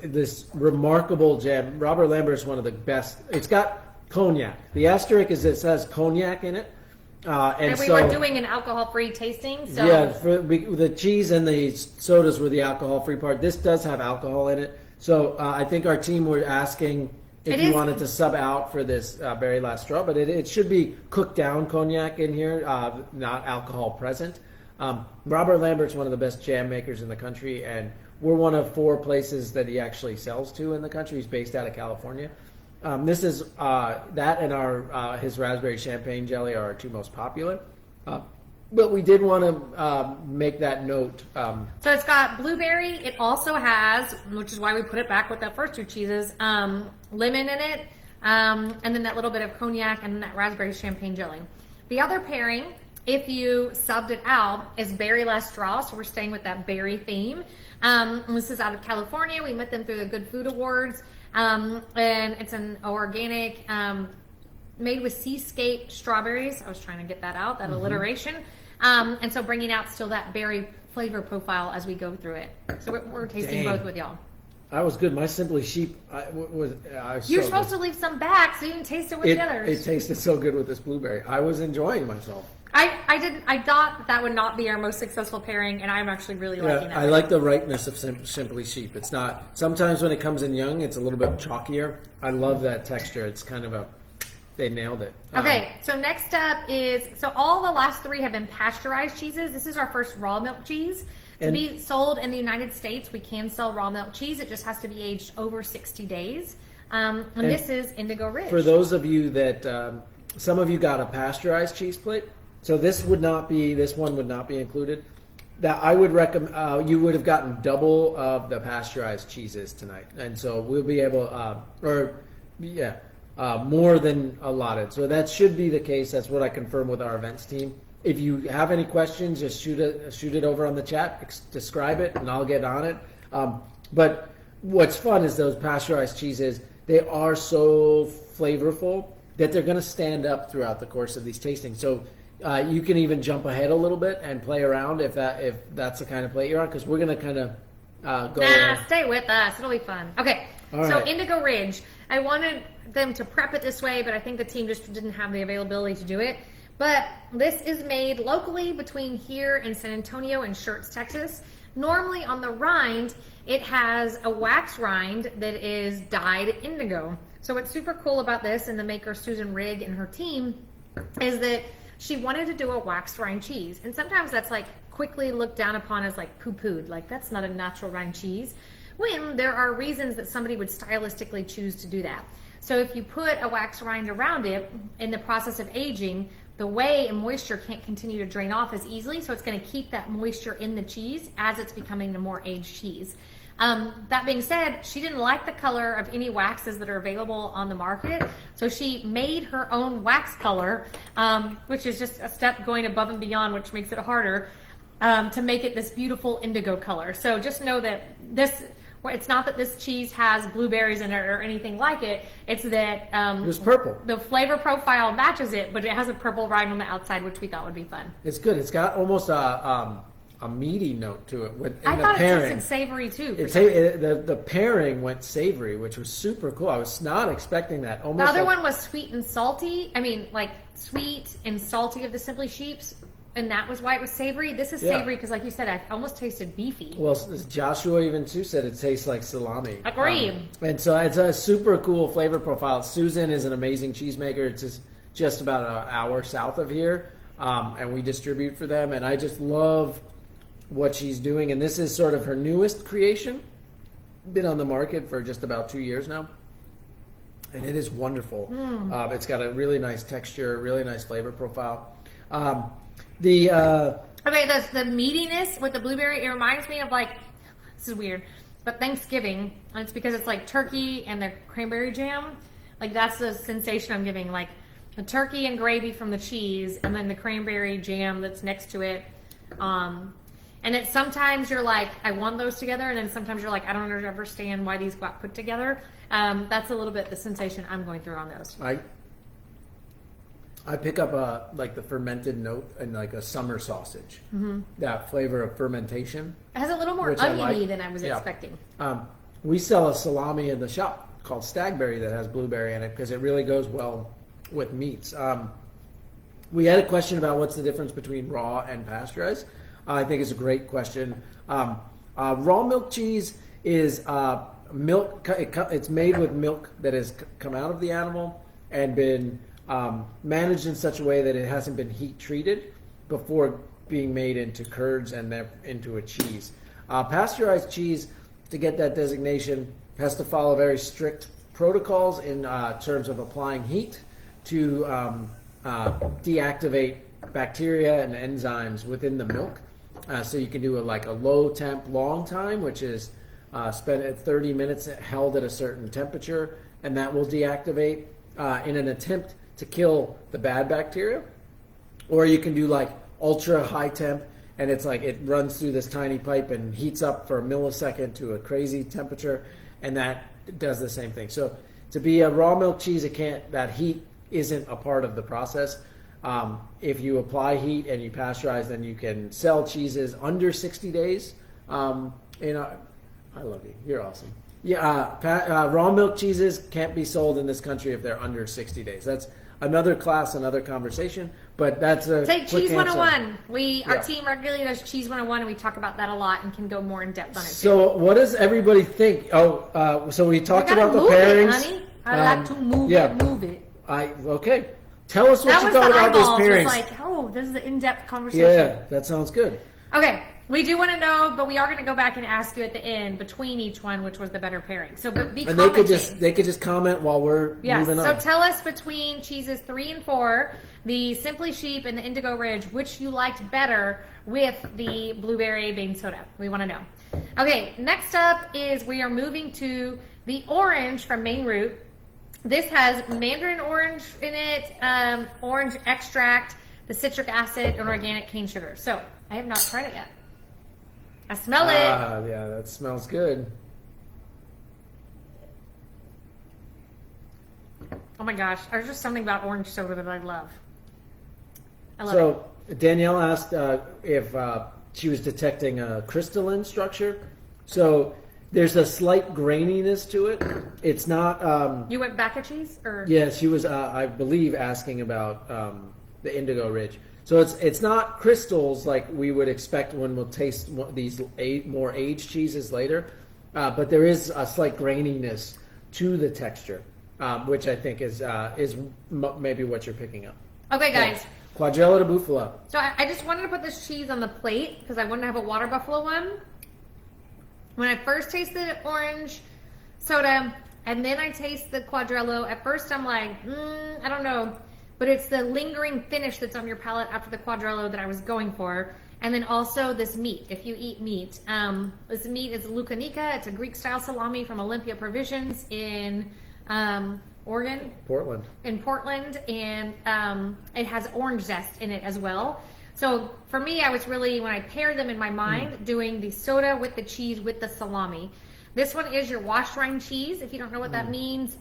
this remarkable jam. Robert Lambert is one of the best. It's got cognac. The asterisk is it says cognac in it. And we were doing an alcohol-free tasting. So. Yeah, the cheese and the sodas were the alcohol-free part. This does have alcohol in it. So I think our team were asking if you wanted to sub out for this very last straw, but it should be cooked down cognac in here, not alcohol present. Robert Lambert's one of the best jam makers in the country, and we're one of 4 places that he actually sells to in the country. He's based out of California. This is that and his raspberry champagne jelly are our 2 most popular. But we did want to make that note. So it's got blueberry. It also has, which is why we put it back with the first 2 cheeses, lemon in it, and then that little bit of cognac and then that raspberry champagne jelly. The other pairing if you subbed it out, is berry less straw. So we're staying with that berry theme. And this is out of California. We met them through the Good Food Awards. And it's an organic, made with seascape strawberries. I was trying to get that out, that alliteration. And so bringing out still that berry flavor profile as we go through it. So we're tasting both with y'all. That was good. My Simply Sheep You're supposed to leave some back so you can taste it with the others. It tasted so good with this blueberry. I was enjoying myself. I thought that would not be our most successful pairing, and I'm actually really liking that. I like the ripeness of Simply Sheep. It's not, sometimes when it comes in young, it's a little bit chalkier. I love that texture. It's kind of they nailed it. Okay, so next up is, so all the last three have been pasteurized cheeses. This is our first raw milk cheese. To be sold in the United States, we can sell raw milk cheese. It just has to be aged over 60 days. And this is Indigo Ridge. For those of you that, some of you got a pasteurized cheese plate, so this one would not be included. That I would recommend, you would have gotten double of the pasteurized cheeses tonight. And so we'll be able, more than allotted. So that should be the case. That's what I confirm with our events team. If you have any questions, just shoot it over on the chat, describe it, and I'll get on it. But what's fun is those pasteurized cheeses, they are so flavorful that they're going to stand up throughout the course of these tastings. So you can even jump ahead a little bit and play around if that's the kind of plate you're on, because we're going to kind of go. Stay with us. It'll be fun. Okay, so Indigo Ridge. I wanted them to prep it this way, but I think the team just didn't have the availability to do it. But this is made locally between here and San Antonio and Schertz, Texas. Normally on the rind, it has a wax rind that is dyed indigo. So what's super cool about this, and the maker Susan Rigg and her team, is that she wanted to do a wax rind cheese. And sometimes that's like quickly looked down upon as like poo-pooed, like that's not a natural rind cheese, when there are reasons that somebody would stylistically choose to do that. So if you put a wax rind around it in the process of aging, the whey and moisture can't continue to drain off as easily, so it's going to keep that moisture in the cheese as it's becoming a more aged cheese. That being said, she didn't like the color of any waxes that are available on the market, so she made her own wax color, which is just a step going above and beyond, which makes it harder, to make it this beautiful indigo color. So just know that it's not that this cheese has blueberries in it or anything like it. It's that it's purple. The flavor profile matches it, but it has a purple rind on the outside, which we thought would be fun. It's good. It's got almost a meaty note to it. I thought it tasted savory too. The pairing went savory, which was super cool. I was not expecting that. The other one was sweet and salty. I mean, like sweet and salty of the Simply Sheeps. And that was why it was savory. This is savory because, like you said, I almost tasted beefy. Well, Joshua even too said it tastes like salami. Agreed. And so it's a super cool flavor profile. Susan is an amazing cheesemaker. It's just about an hour south of here, and we distribute for them. And I just love what she's doing. And this is sort of her newest creation. Been on the market for just about 2 years now. And it is wonderful. It's got a really nice texture, really nice flavor profile. The meatiness with the blueberry, it reminds me of, like, this is weird, but Thanksgiving, and it's because it's like turkey and the cranberry jam. Like, that's the sensation I'm giving, like the turkey and gravy from the cheese, and then the cranberry jam that's next to it. And it's sometimes you're like, I want those together, and then sometimes you're like, I don't understand why these got put together. That's a little bit the sensation I'm going through on those. I pick up like the fermented note and like a summer sausage. That flavor of fermentation. It has a little more oniony than I was expecting. We sell a salami in the shop called Stagberry that has blueberry in it because it really goes well with meats. We had a question about what's the difference between raw and pasteurized. I think it's a great question. Raw milk cheese is milk. It's made with milk that has come out of the animal and been managed in such a way that it hasn't been heat treated before being made into curds and then into a cheese. Pasteurized cheese, to get that designation, has to follow very strict protocols in terms of applying heat to deactivate bacteria and enzymes within the milk. So you can do a low temp long time, which is spend at 30 minutes held at a certain temperature, and that will deactivate in an attempt to kill the bad bacteria. Or you can do like ultra high temp, and it's like it runs through this tiny pipe and heats up for a millisecond to a crazy temperature, and that does the same thing. So to be a raw milk cheese, that heat isn't a part of the process. If you apply heat and you pasteurize, then you can sell cheeses under 60 days. I love you. You're awesome. Yeah, raw milk cheeses can't be sold in this country if they're under 60 days. That's another class, another conversation, but that's a Take quick Cheese answer. 101. Our team regularly does Cheese 101, and we talk about that a lot and can go more in depth on it. So what does everybody think? So we talked about the move pairings. it, honey. I like to move it. Okay. Tell us what you thought about those pairings. It's like, this is an in-depth conversation. Yeah, that sounds good. Okay, we do want to know, but we are going to go back and ask you at the end between each one, which was the better pairing. So, be and they could just comment while we're moving on. So tell us between cheeses 3 and 4, the Simply Sheep and the Indigo Ridge, which you liked better with the blueberry baking soda. We want to know. Okay, next up is we are moving to the orange from Maine Root. This has Mandarin Orange in it, orange extract, the citric acid, and organic cane sugar. So I have not tried it yet. I smell it. Yeah, that smells good. Oh my gosh, there's just something about orange soda that I love. I love it. So Danielle asked if she was detecting a crystalline structure. So there's a slight graininess to it. It's not. You went back a cheese, or Yeah, she was, I believe, asking about the Indigo Ridge. So it's not crystals like we would expect when we'll taste these more aged cheeses later, but there is a slight graininess to the texture, which I think is maybe what you're picking up. Okay, guys. Cuadrilla De Buffalo. So I just wanted to put this cheese on the plate because I wanted to have a water buffalo one. When I first tasted orange soda and then I taste the Cuadrillo, at first I'm like, I don't know. But it's the lingering finish that's on your palate after the Cuadrillo that I was going for. And then also this meat, if you eat meat. This meat is lucanica. It's a Greek-style salami from Olympia Provisions in Oregon. Portland. In Portland. And it has orange zest in it as well. So for me, I was really, when I paired them in my mind, doing the soda with the cheese with the salami. This one is your washed rind cheese. If you don't know what that means,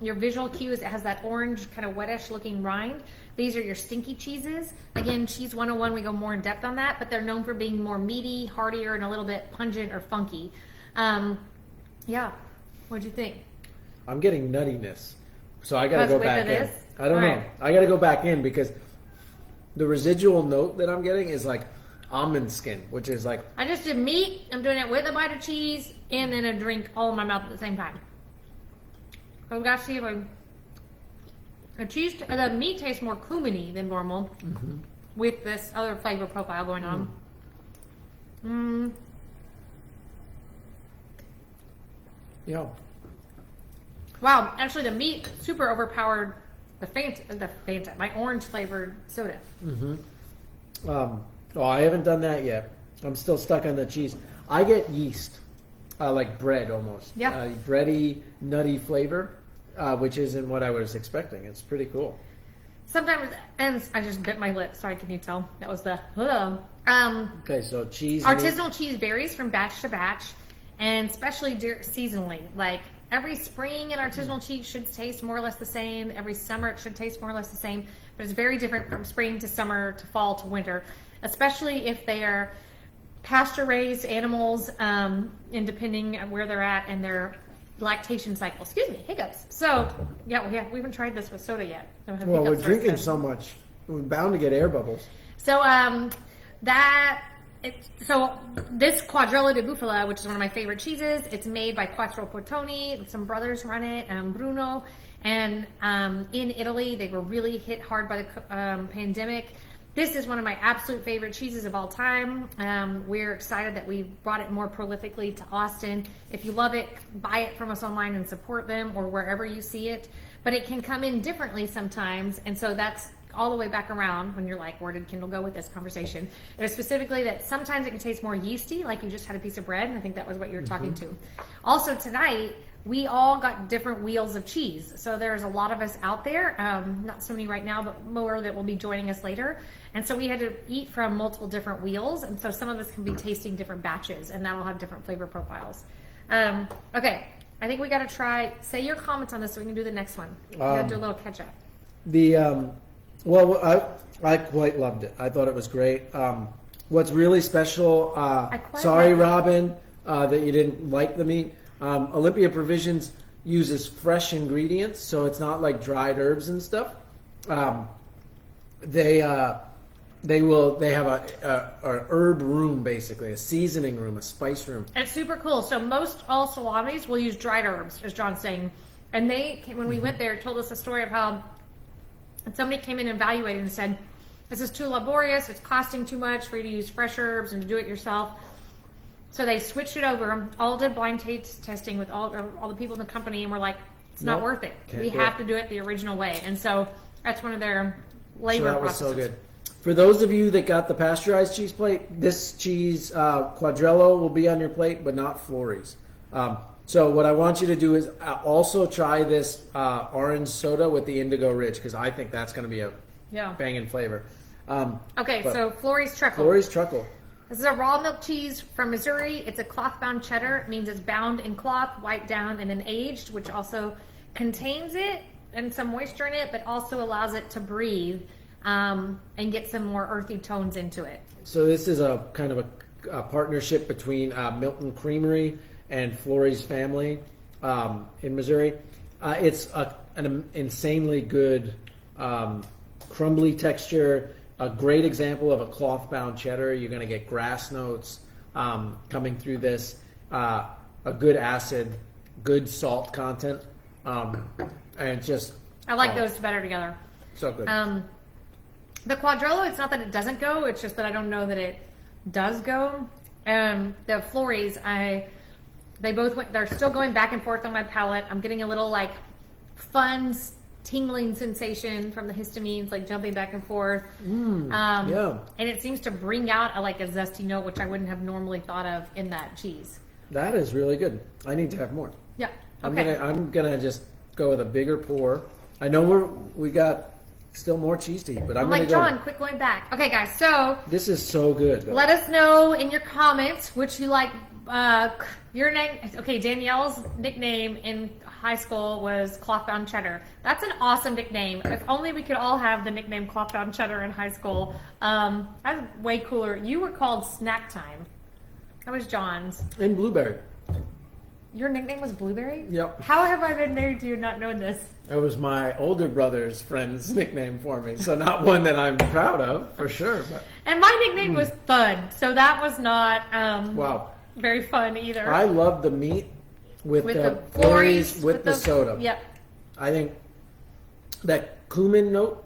your visual cue is it has that orange, kind of wettish looking rind. These are your stinky cheeses. Again, Cheese 101, we go more in depth on that, but they're known for being more meaty, heartier, and a little bit pungent or funky. Yeah, what'd you think? I'm getting nuttiness. So I got to go back in. I don't know. Right. I got to go back in because the residual note that I'm getting is like almond skin, which is like... I just did meat. I'm doing it with a bite of cheese and then a drink all in my mouth at the same time. So we got to see if the meat tastes more cuminy than normal with this other flavor profile going on. Yeah. Wow, actually the meat super overpowered the Fanta, my orange flavored soda. I haven't done that yet. I'm still stuck on the cheese. I get yeast, like bread almost. Yeah. Bready, nutty flavor, which isn't what I was expecting. It's pretty cool. Sometimes, and I just bit my lip. Sorry, can you tell? That was the. Okay, so cheese. Artisanal cheese varies from batch to batch, and especially seasonally. Like every spring, an artisanal cheese should taste more or less the same. Every summer, it should taste more or less the same. But it's very different from spring to summer to fall to winter, especially if they are pasture-raised animals, and depending on where they're at and their lactation cycle. Excuse me, hiccups. So, yeah, we haven't tried this with soda yet. Well, we're drinking so much. We're bound to get air bubbles. So, this Cuadrilla De Buffalo, which is one of my favorite cheeses, it's made by Quattro Portoni. Some brothers run it, Bruno. And in Italy, they were really hit hard by the pandemic. This is one of my absolute favorite cheeses of all time. We're excited that we brought it more prolifically to Austin. If you love it, buy it from us online and support them or wherever you see it. But it can come in differently sometimes. And so that's all the way back around when you're like, where did Kendall go with this conversation? There's specifically that sometimes it can taste more yeasty, like you just had a piece of bread. And I think that was what you were talking to. Also tonight, we all got different wheels of cheese. So there's a lot of us out there, not so many right now, but more that will be joining us later. And so we had to eat from multiple different wheels. And so some of us can be tasting different batches, and that'll have different flavor profiles. Okay, I think we got to try, say your comments on this so we can do the next one. We got to do a little catch up. Well, I quite loved it. I thought it was great. What's really special, sorry, Robin, that you didn't like the meat. Olympia Provisions uses fresh ingredients, so it's not like dried herbs and stuff. They have an herb room, basically, a seasoning room, a spice room. It's super cool. So most all salamis will use dried herbs, as John's saying. And they, when we went there, told us a story of how somebody came in and evaluated and said, this is too laborious, it's costing too much for you to use fresh herbs and to do it yourself. So they switched it over, all did blind taste testing with all the people in the company, and we're like, it's not worth it. We have to do it the original way. And so that's one of their labor processes. So that was so good. For those of you that got the pasteurized cheese plate, this cheese, Cuadrilla, will be on your plate, but not Florey's. So what I want you to do is also try this orange soda with the Indigo Ridge, because I think that's going to be a banging flavor. So Florey's Truckle. Florey's Truckle. This is a raw milk cheese from Missouri. It's a cloth-bound cheddar. It means it's bound in cloth, wiped down, and then aged, which also contains it and some moisture in it, but also allows it to breathe and get some more earthy tones into it. So this is a kind of a partnership between Milton Creamery and Florey's family in Missouri. It's an insanely good crumbly texture, a great example of a cloth-bound cheddar. You're going to get grass notes coming through this, a good acid, good salt content, and just... I like those better together. So good. The Cuadrilla, it's not that it doesn't go, it's just that I don't know that it does go. The Florey's, they both went, they're still going back and forth on my palate. I'm getting a little like fun tingling sensation from the histamines, like jumping back and forth. And it seems to bring out a zesty note, which I wouldn't have normally thought of in that cheese. That is really good. I need to have more. Yeah. Okay. I'm gonna just go with a bigger pour. I know we got still more cheese to eat, but I'm like, John, quit going back. Okay, guys, so this is so good. Let us know in your comments which you like. Your name, okay, Danielle's nickname in high school was Clothbound Cheddar. That's an awesome nickname. If only we could all have the nickname Clothbound Cheddar in high school. That's way cooler. You were called Snack Time. That was John's. And Blueberry. Your nickname was Blueberry? Yep. How have I been married to you not knowing this? It was my older brother's friend's nickname for me, so not one that I'm proud of, for sure. But. And my nickname was Fun, so that was not very fun either. I love the meat with the Florey's with the soda. Yep. I think that cumin note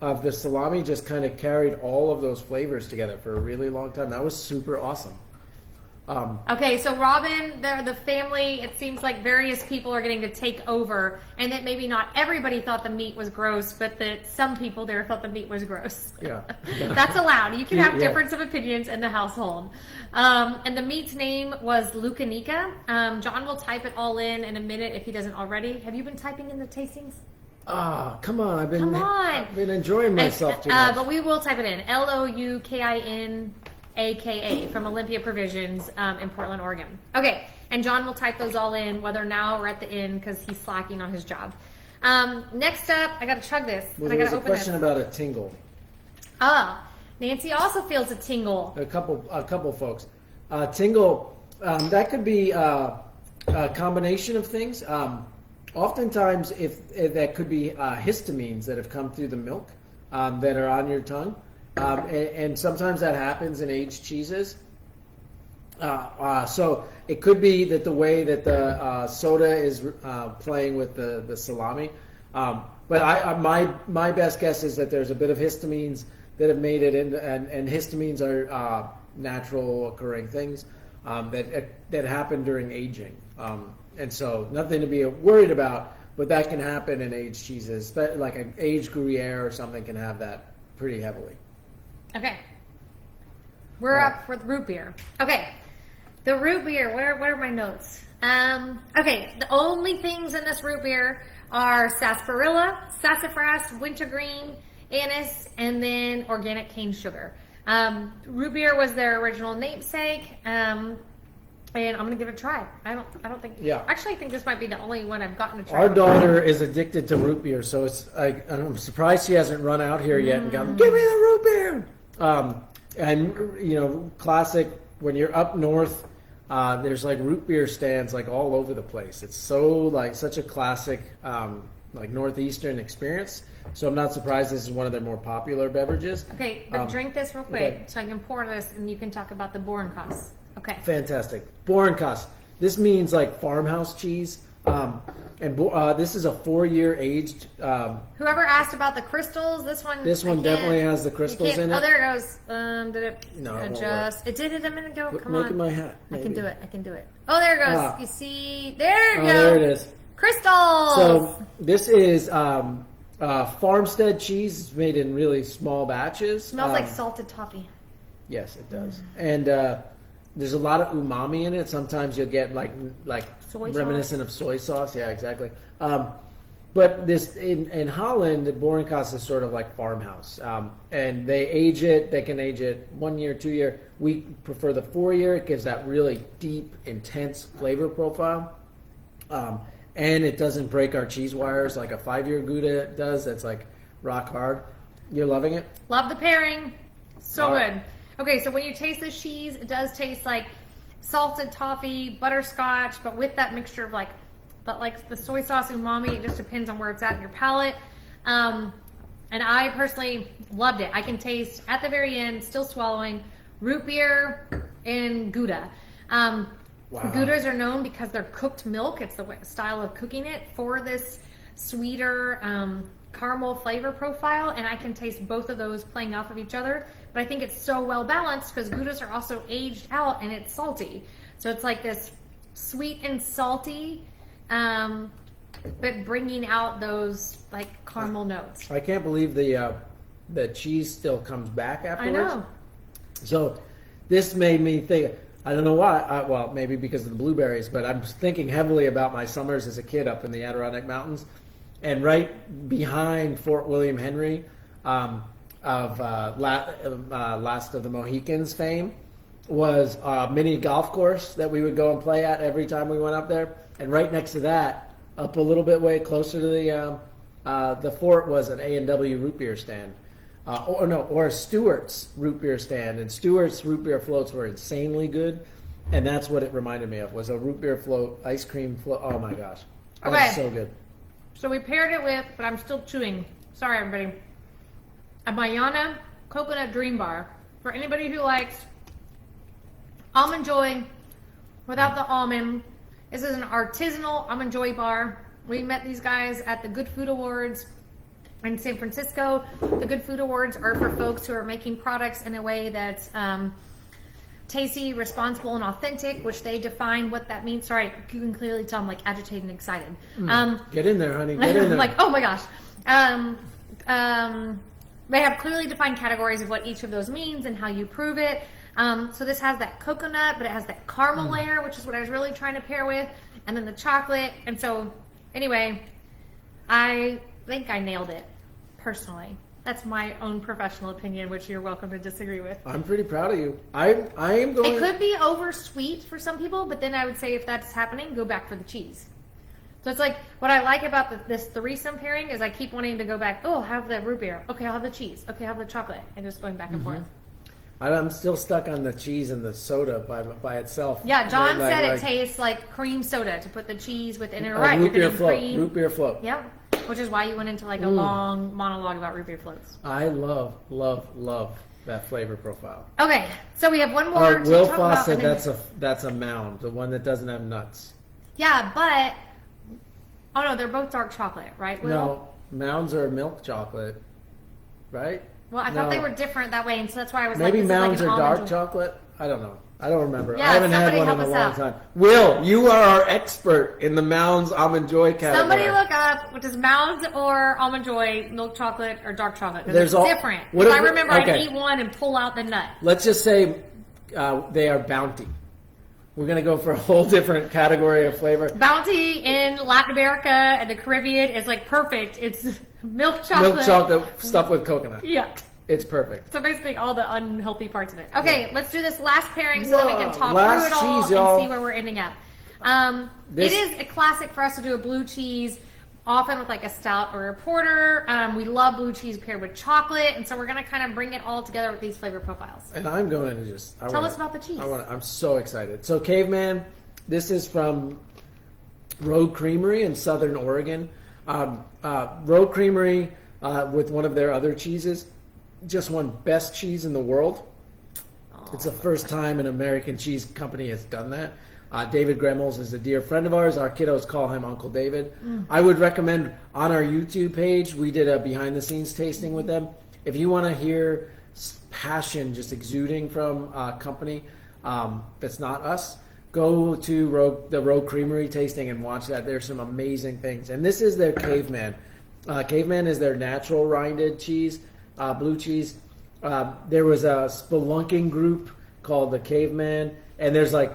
of the salami just kind of carried all of those flavors together for a really long time. That was super awesome. Okay, so Robin, the family, it seems like various people are getting to take over, and that maybe not everybody thought the meat was gross, but that some people there thought the meat was gross. Yeah. That's allowed. You can have difference of opinions in the household. And the meat's name was Lucanica. John will type it all in a minute if he doesn't already. Have you been typing in the tastings? Come on. I've been enjoying myself too much. But we will type it in. Loukinaka from Olympia Provisions in Portland, Oregon. Okay, and John will type those all in, whether now or at the end, because he's slacking on his job. Next up, I got to chug this. Well, and I got to open this. There's a question about a tingle. Nancy also feels a tingle. A couple folks. Tingle, that could be a combination of things. Oftentimes, if that could be histamines that have come through the milk that are on your tongue. And sometimes that happens in aged cheeses. So it could be that the way that the soda is playing with the salami. But my best guess is that there's a bit of histamines that have made it in, and histamines are natural occurring things that happen during aging. And so nothing to be worried about, but that can happen in aged cheeses. But like an aged Gruyere or something can have that pretty heavily. Okay. We're up for the root beer. Okay. The root beer, what are my notes? Okay, the only things in this root beer are sarsaparilla, sassafras, wintergreen, anise, and then organic cane sugar. Root beer was their original namesake, and I'm gonna give it a try. I don't think. Yeah. Actually, I think this might be the only one I've gotten to try. Our daughter is addicted to root beer, so I'm surprised she hasn't run out here yet and gone, give me the root beer. And you know, classic when you're up north. There's like root beer stands like all over the place. It's so like such a classic like northeastern experience. So I'm not surprised this is one of their more popular beverages. Okay, but drink this real quick okay. so I can pour this and you can talk about the Borencas. Okay. Fantastic. Borencas. This means like farmhouse cheese. This is a 4-year aged. Whoever asked about the crystals, this one Definitely has the crystals in it. Oh, there it goes. Did it No, it won't adjust? It did it a minute ago. Come Look on. at my hat. I maybe. can do it. I can do it. Oh, there it goes. You see? There it goes. There it is. Crystals. So this is Farmstead cheese. It's made in really small batches. Smells like salted toffee. Yes, it does. And there's a lot of umami in it. Sometimes you'll get like Soy reminiscent of soy sauce. Yeah, exactly. But this in Holland, the Borencas is sort of like farmhouse, and they age it. They can age it 1 year, 2 year. We prefer the 4-year. It gives that really deep, intense flavor profile, and it doesn't break our cheese wires like a 5-year Gouda does. That's like rock hard. You're loving it. Love the pairing. So All good. right. Okay, so when you taste this cheese, it does taste like salted toffee, butterscotch, but with that mixture of like the soy sauce umami. It just depends on where it's at in your palate. And I personally loved it. I can taste at the very end, still swallowing, root beer and Gouda. Wow. Goudas are known because they're cooked milk. It's the style of cooking it for this sweeter caramel flavor profile, and I can taste both of those playing off of each other. But I think it's so well balanced because Goudas are also aged out and it's salty. So it's like this sweet and salty, but bringing out those like caramel notes. I can't believe the cheese still comes back afterwards. I know. So this made me think. I don't know why. Well, maybe because of the blueberries, but I'm thinking heavily about my summers as a kid up in the Adirondack Mountains, and right behind Fort William Henry, of Last of the Mohicans fame, was a mini golf course that we would go and play at every time we went up there. And right next to that, up a little bit way closer to the fort, was an A&W root beer stand. Or a Stewart's root beer stand. And Stewart's root beer floats were insanely good. And that's what it reminded me of, was a root beer float, ice cream float. Oh my gosh. Okay. That's so good. So we paired it with, but I'm still chewing. Sorry, everybody. A Mayana Coconut Dream Bar. For anybody who likes Almond Joy without the almond. This is an artisanal Almond Joy bar. We met these guys at the Good Food Awards in San Francisco. The Good Food Awards are for folks who are making products in a way that's tasty, responsible, and authentic, which they define what that means. Sorry, you can clearly tell I'm like agitated and excited. Get in there, honey. Get in there. Like, oh my gosh. They have clearly defined categories of what each of those means and how you prove it. So this has that coconut, but it has that caramel layer, which is what I was really trying to pair with, and then the chocolate. And so, anyway, I think I nailed it, personally. That's my own professional opinion, which you're welcome to disagree with. I'm pretty proud of you. I am going. It could be over sweet for some people, but then I would say if that's happening, go back for the cheese. So it's like, what I like about this threesome pairing is I keep wanting to go back, oh, I'll have the root beer. Okay, I'll have the cheese. Okay, I'll have the chocolate. And just going back and forth. I'm still stuck on the cheese and the soda by itself. Yeah, John said it tastes like cream soda to put the cheese within it. Right, root you're beer getting float. cream. Root beer float. Yep, which is why you went into like a long monologue about root beer floats. I love that flavor profile. Okay, so we have one more to Will talk Foss about. said that's a mound, the one that doesn't have nuts. Yeah, but oh no, they're both dark chocolate, right, Will? No, mounds are milk chocolate, right? Well, I thought they were different that way, and so that's why I was Maybe like, mounds like are an dark almond chocolate. I don't know. I don't remember. Yeah, I haven't had somebody one in help a us long out. time. Will, you are our expert in the Mounds Almond Joy category. Somebody look up what is Mounds or Almond Joy, milk chocolate or dark chocolate. There's it's different. what If I if- remember, okay. I'd eat one and pull out the nut. Let's just say they are Bounty. We're going to go for a whole different category of flavor. Bounty in Latin America and the Caribbean is like perfect. It's milk chocolate. Milk chocolate stuffed with coconut. Yeah. It's perfect. So basically all the unhealthy parts of it. Okay, let's do this last pairing so Whoa, that we can talk last through it all cheese, y'all. and see where we're ending up. It is a classic for us to do a blue cheese, often with like a stout or a porter. We love blue cheese paired with chocolate, and so we're going to kind of bring it all together with these flavor profiles. And I'm going to just... Tell us about the cheese. I'm so excited. So Caveman, this is from Road Creamery in Southern Oregon. Road Creamery, with one of their other cheeses, just won best cheese in the world. It's the first time an American cheese company has done that. David Gremmels is a dear friend of ours. Our kiddos call him Uncle David. I would recommend on our YouTube page, we did a behind the scenes tasting with them. If you want to hear passion just exuding from a company that's not us, go to the Road Creamery tasting and watch that. There's some amazing things. And this is their Caveman. Caveman is their natural rinded cheese, blue cheese. There was a spelunking group called the Caveman, and there's like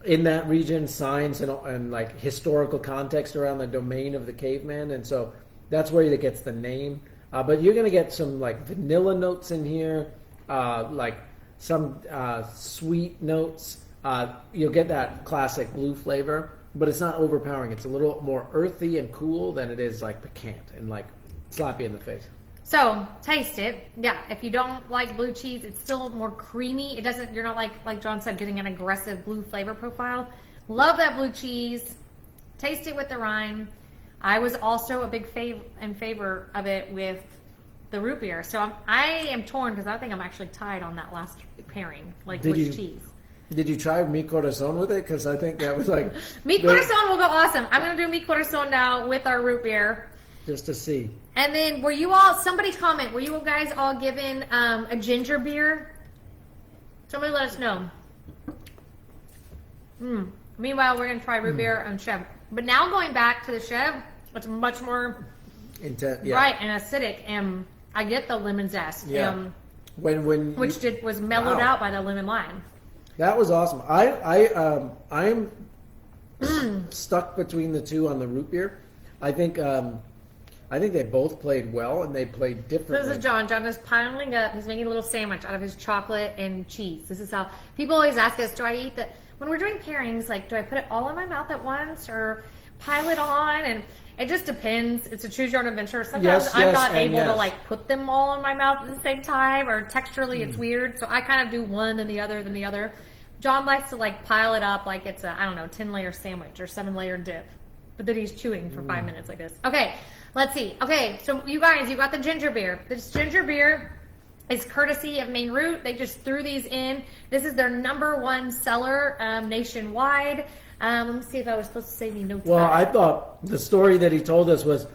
in that region signs and like historical context around the domain of the Caveman, and so that's where it gets the name. But you're gonna get some like vanilla notes in here, like some sweet notes. You'll get that classic blue flavor, but it's not overpowering. It's a little more earthy and cool than it is like piquant and like slap you in the face. So taste it. Yeah, if you don't like blue cheese, it's still more creamy. It doesn't. You're not like John said, getting an aggressive blue flavor profile. Love that blue cheese. Taste it with the rind. I was also a big favor of it with the root beer. So I am torn because I think I'm actually tied on that last pairing, like which cheese. Did you try mi corazon with it? Because I think that was like mi corazon will go awesome. I'm gonna do mi corazon now with our root beer. Just to see. And then somebody comment, were you guys all given a ginger beer? Somebody let us know. Meanwhile, we're going to try root beer and Chev. But now going back to the Chev, it's much more intense, yeah. Right, and acidic. And I get the lemon zest. Yeah. Was mellowed out by the lemon lime. That was awesome. I'm stuck between the two on the root beer. I think they both played well, and they played differently. This is John. John is piling up. He's making a little sandwich out of his chocolate and cheese. This is how people always ask us, do I eat the... When we're doing pairings, like, do I put it all in my mouth at once or pile it on? And it just depends. It's a choose your own adventure. Sometimes I'm not able to, like, put them all in my mouth at the same time, or texturally it's weird. So I kind of do one, then the other, then the other. John likes to, like, pile it up like it's a, 10-layer sandwich or 7-layer dip. But then he's chewing for 5 minutes like this. Okay. Let's see. Okay, so you guys, you got the ginger beer. This ginger beer is courtesy of Maine Root. They just threw these in. This is their #1 seller nationwide. Let me see if I was supposed to say any notes. Well, I thought the story that he told us was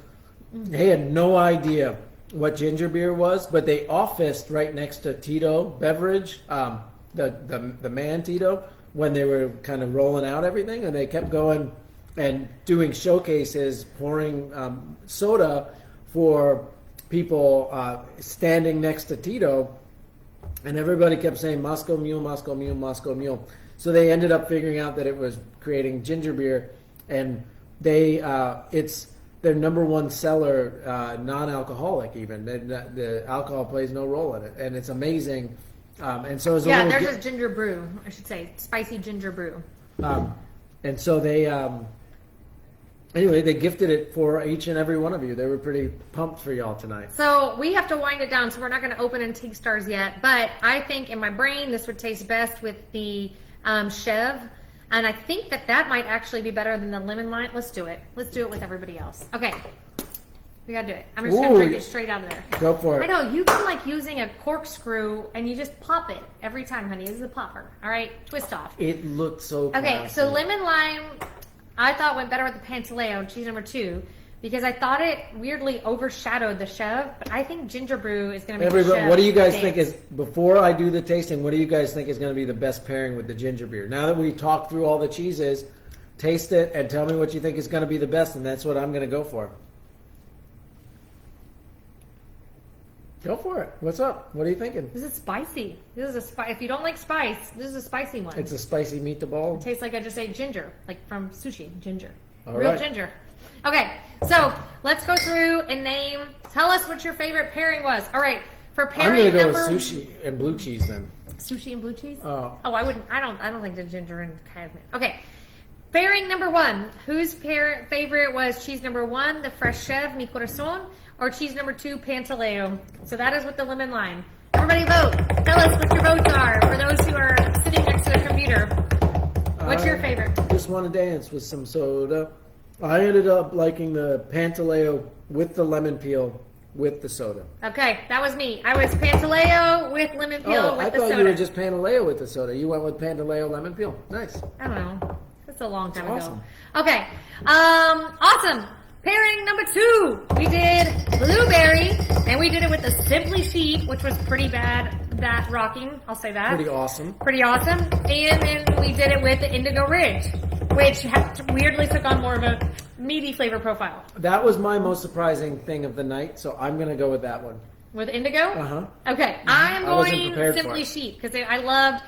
they had no idea what ginger beer was, but they officed right next to Tito Beverage, the man Tito, when they were kind of rolling out everything, and they kept going and doing showcases, pouring soda for people standing next to Tito, and everybody kept saying Moscow Mule, Moscow Mule, Moscow Mule. So they ended up figuring out that it was creating ginger beer, and it's their #1 seller, non-alcoholic even. The alcohol plays no role in it, and it's amazing. And so there's a ginger brew, I should say, spicy ginger brew. And so they. Anyway, they gifted it for each and every one of you. They were pretty pumped for y'all tonight. So we have to wind it down, so we're not going to open and take stars yet. But I think in my brain, this would taste best with the Chev. And I think that might actually be better than the lemon lime. Let's do it. Let's do it with everybody else. Okay. We got to do it. I'm just going to drink it straight out of there. Go for it. I know. You can like using a corkscrew, and you just pop it every time, honey. This is a popper. All right? Twist off. It looked so classy. Okay, so lemon lime... I thought went better with the Pantaleo, cheese #2, because I thought it weirdly overshadowed the Chev, but I think ginger brew is going to be the Chev. What do you guys think is, before I do the tasting, what do you guys think is going to be the best pairing with the ginger beer? Now that we talked through all the cheeses, taste it and tell me what you think is going to be the best, and that's what I'm going to go for. Go for it. What's up? What are you thinking? This is spicy. This is a spice. If you don't like spice, this is a spicy one. It's a spicy meatball. It tastes like I just ate ginger, like from sushi, ginger. All Real right. ginger. Okay, so let's go through and name. Tell us what your favorite pairing was. All right, for I'm pairing gonna go number with sushi and blue cheese then. sushi and blue cheese. Oh. I wouldn't. I don't think the ginger and cabinet. Okay, pairing number one. Whose favorite was cheese number one, the fresh chef mi corazon, or cheese number two, pantaleo? So that is with the lemon line. Everybody vote. Tell us what your votes are for those who are sitting next to a computer. What's your favorite? Just want to dance with some soda. I ended up liking the pantaleo with the lemon peel with the soda. Okay, that was me. I was pantaleo with lemon peel with I the thought soda. you were just pantaleo with the soda. You went with pantaleo lemon peel. Nice. I don't know. That's a long time Awesome. ago. Okay. Awesome. Pairing number two. We did blueberry, and we did it with the Simply Sheep, which was pretty bad. That rocking, I'll say that. Pretty awesome. Pretty awesome. And then we did it with the Indigo Ridge, which weirdly took on more of a meaty flavor profile. That was my most surprising thing of the night, so I'm going to go with that one. With Indigo? Uh-huh. Okay, I'm I wasn't going prepared for Simply it. Sheep because I loved,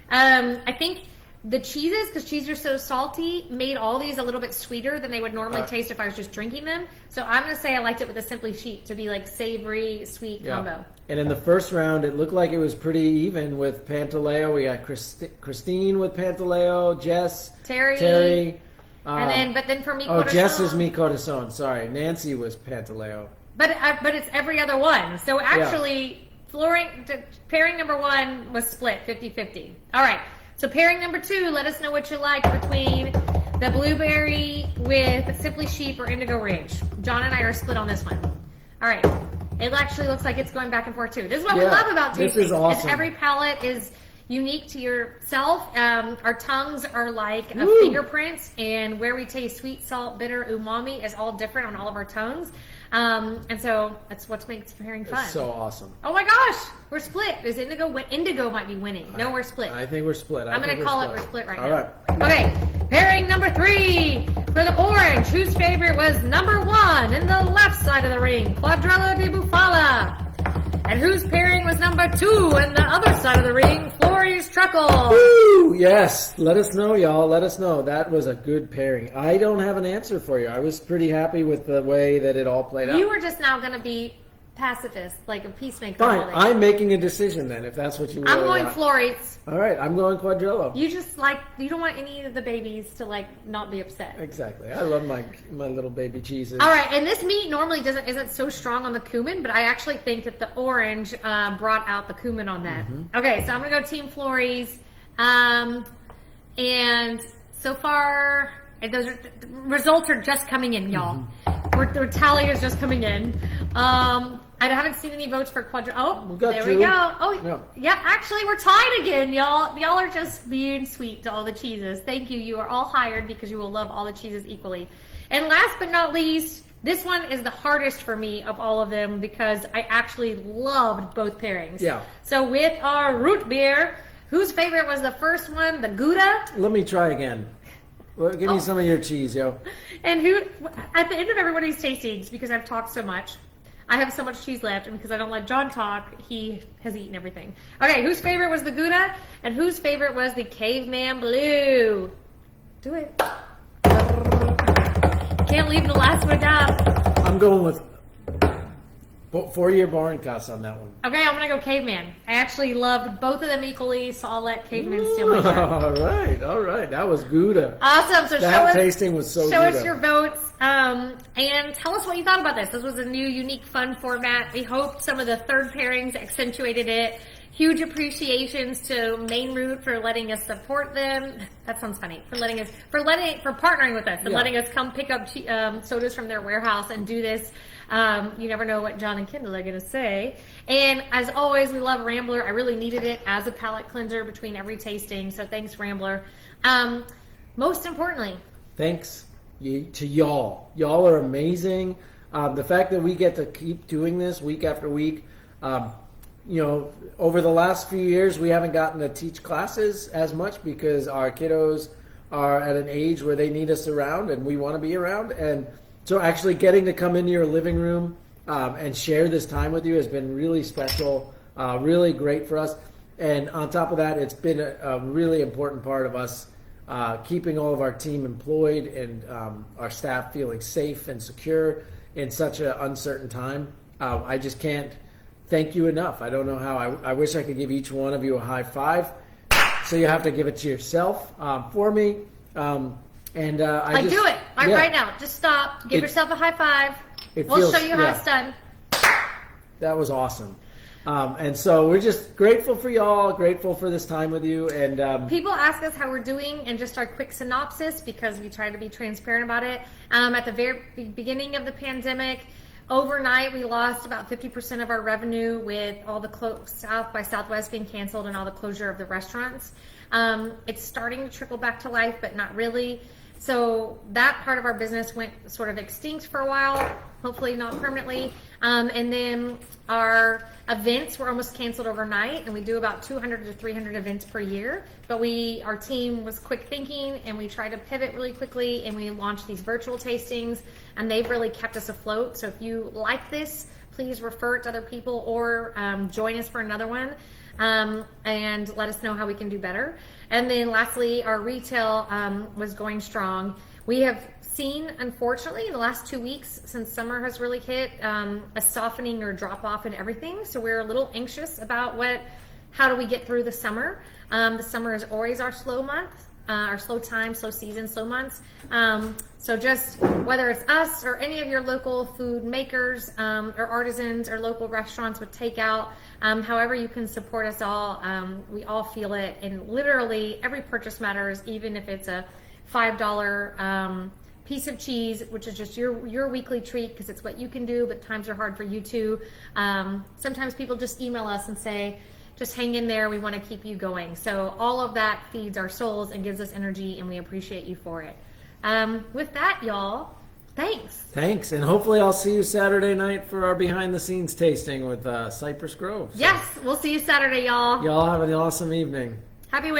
I think the cheeses, because cheeses are so salty, made all these a little bit sweeter than they would normally taste if I was just drinking them. So I'm going to say I liked it with the Simply Sheep to be like savory, sweet combo. And in the first round, it looked like it was pretty even with Pantaleo. We got Christine with Pantaleo, Jess, Terry. But then for me, Jess is Mi Corazon. Sorry, Nancy was Pantaleo. But it's every other one. So actually, pairing number one was split 50-50. All right. So pairing number two, let us know what you like between the blueberry with Simply Sheep or Indigo Ridge. John and I are split on this one. All right. It actually looks like it's going back and forth too. This is what we love about tasting. This is awesome. Every palate is unique to yourself. Our tongues are like fingerprints, and where we taste sweet, salt, bitter, umami is all different on all of our tongues. And so that's what makes pairing fun. It's so awesome. Oh my gosh, we're split. Is Indigo might be winning. No, we're split. I think we're split. I'm going to call it we're split right All now. right. Okay, pairing number three for the orange. Whose favorite was number one in the left side of the ring? Cuadrilla De Buffalo. And whose pairing was number two in the other side of the ring? Florey's Truckle. Woo! Yes. Let us know, y'all. Let us know. That was a good pairing. I don't have an answer for you. I was pretty happy with the way that it all played out. You were just now going to be pacifist, like a peacemaker. Fine. all day. I'm making a decision then, if that's what you really I'm going want. Florey's. All right. I'm going Quadrillo. You don't want any of the babies to not be upset. Exactly. I love my little baby cheeses. All right, and this meat normally isn't so strong on the cumin, but I actually think that the orange brought out the cumin on that. Mm-hmm. Okay, so I'm gonna go Team Florey's, and so far those results are just coming in, y'all. The tally is just coming in. I haven't seen any votes for Quadrilateral. Oh, We got there two. we go. Oh, Yeah. yeah. Actually, we're tied again, y'all. Y'all are just being sweet to all the cheeses. Thank you. You are all hired because you will love all the cheeses equally. And last but not least, this one is the hardest for me of all of them because I actually loved both pairings. Yeah. So with our root beer, whose favorite was the first one? The Gouda? Let me try again. Well, give me some of your cheese, yo. And who, at the end of everybody's tastings, because I've talked so much, I have so much cheese left, and because I don't let John talk, he has eaten everything. Okay, whose favorite was the Gouda, and whose favorite was the Caveman Blue? Do it. Can't leave the last one out. I'm going with 4-year barn cost on that one. Okay, I'm gonna go Caveman. I actually loved both of them equally, so I'll let Caveman steal my turn. All right. That was Gouda. Awesome. So That tasting was so show good. us your votes, and tell us what you thought about this. This was a new, unique, fun format. We hope some of the third pairings accentuated it. Huge appreciations to Maine Root for letting us support them. That sounds funny. For partnering with us and letting us come pick up sodas from their warehouse and do this. You never know what John and Kendall are going to say. And as always, we love Rambler. I really needed it as a palate cleanser between every tasting. So thanks, Rambler. Most importantly, Thanks to y'all. Y'all are amazing. The fact that we get to keep doing this week after week, over the last few years, we haven't gotten to teach classes as much because our kiddos are at an age where they need us around and we want to be around. And so actually getting to come into your living room and share this time with you has been really special, really great for us. And on top of that, it's been a really important part of us keeping all of our team employed and our staff feeling safe and secure in such an uncertain time. I just can't thank you enough. I don't know how. I wish I could give each one of you a high five. So you have to give it to yourself for me. Do it right now. Just stop. Give yourself a high five. We'll show you how it's done. That was awesome. And so we're just grateful for y'all, grateful for this time with you. And people ask us how we're doing and just our quick synopsis because we try to be transparent about it. At the very beginning of the pandemic, overnight we lost about 50% of our revenue with all the South by Southwest being canceled and all the closure of the restaurants. It's starting to trickle back to life, but not really. So that part of our business went sort of extinct for a while, hopefully not permanently. And then our events were almost canceled overnight, and we do about 200 to 300 events per year. But our team was quick thinking, and we tried to pivot really quickly, and we launched these virtual tastings, and they've really kept us afloat. So if you like this, please refer it to other people or join us for another one. And let us know how we can do better. And then lastly, our retail was going strong. We have seen, unfortunately, in the last 2 weeks since summer has really hit, a softening or drop off in everything. So we're a little anxious about how do we get through the summer. The summer is always our slow month, our slow time, slow season, slow months. So just whether it's us or any of your local food makers or artisans or local restaurants with takeout, however you can support us all, we all feel it. And literally every purchase matters, even if it's a $5 piece of cheese, which is just your weekly treat because it's what you can do, but times are hard for you too. Sometimes people just email us and say, just hang in there, we want to keep you going. So all of that feeds our souls and gives us energy, and we appreciate you for it. With that, y'all, thanks, and hopefully I'll see you Saturday night for our behind the scenes tasting with Cypress Grove. Yes, we'll see you Saturday, y'all. Y'all have an awesome evening. Happy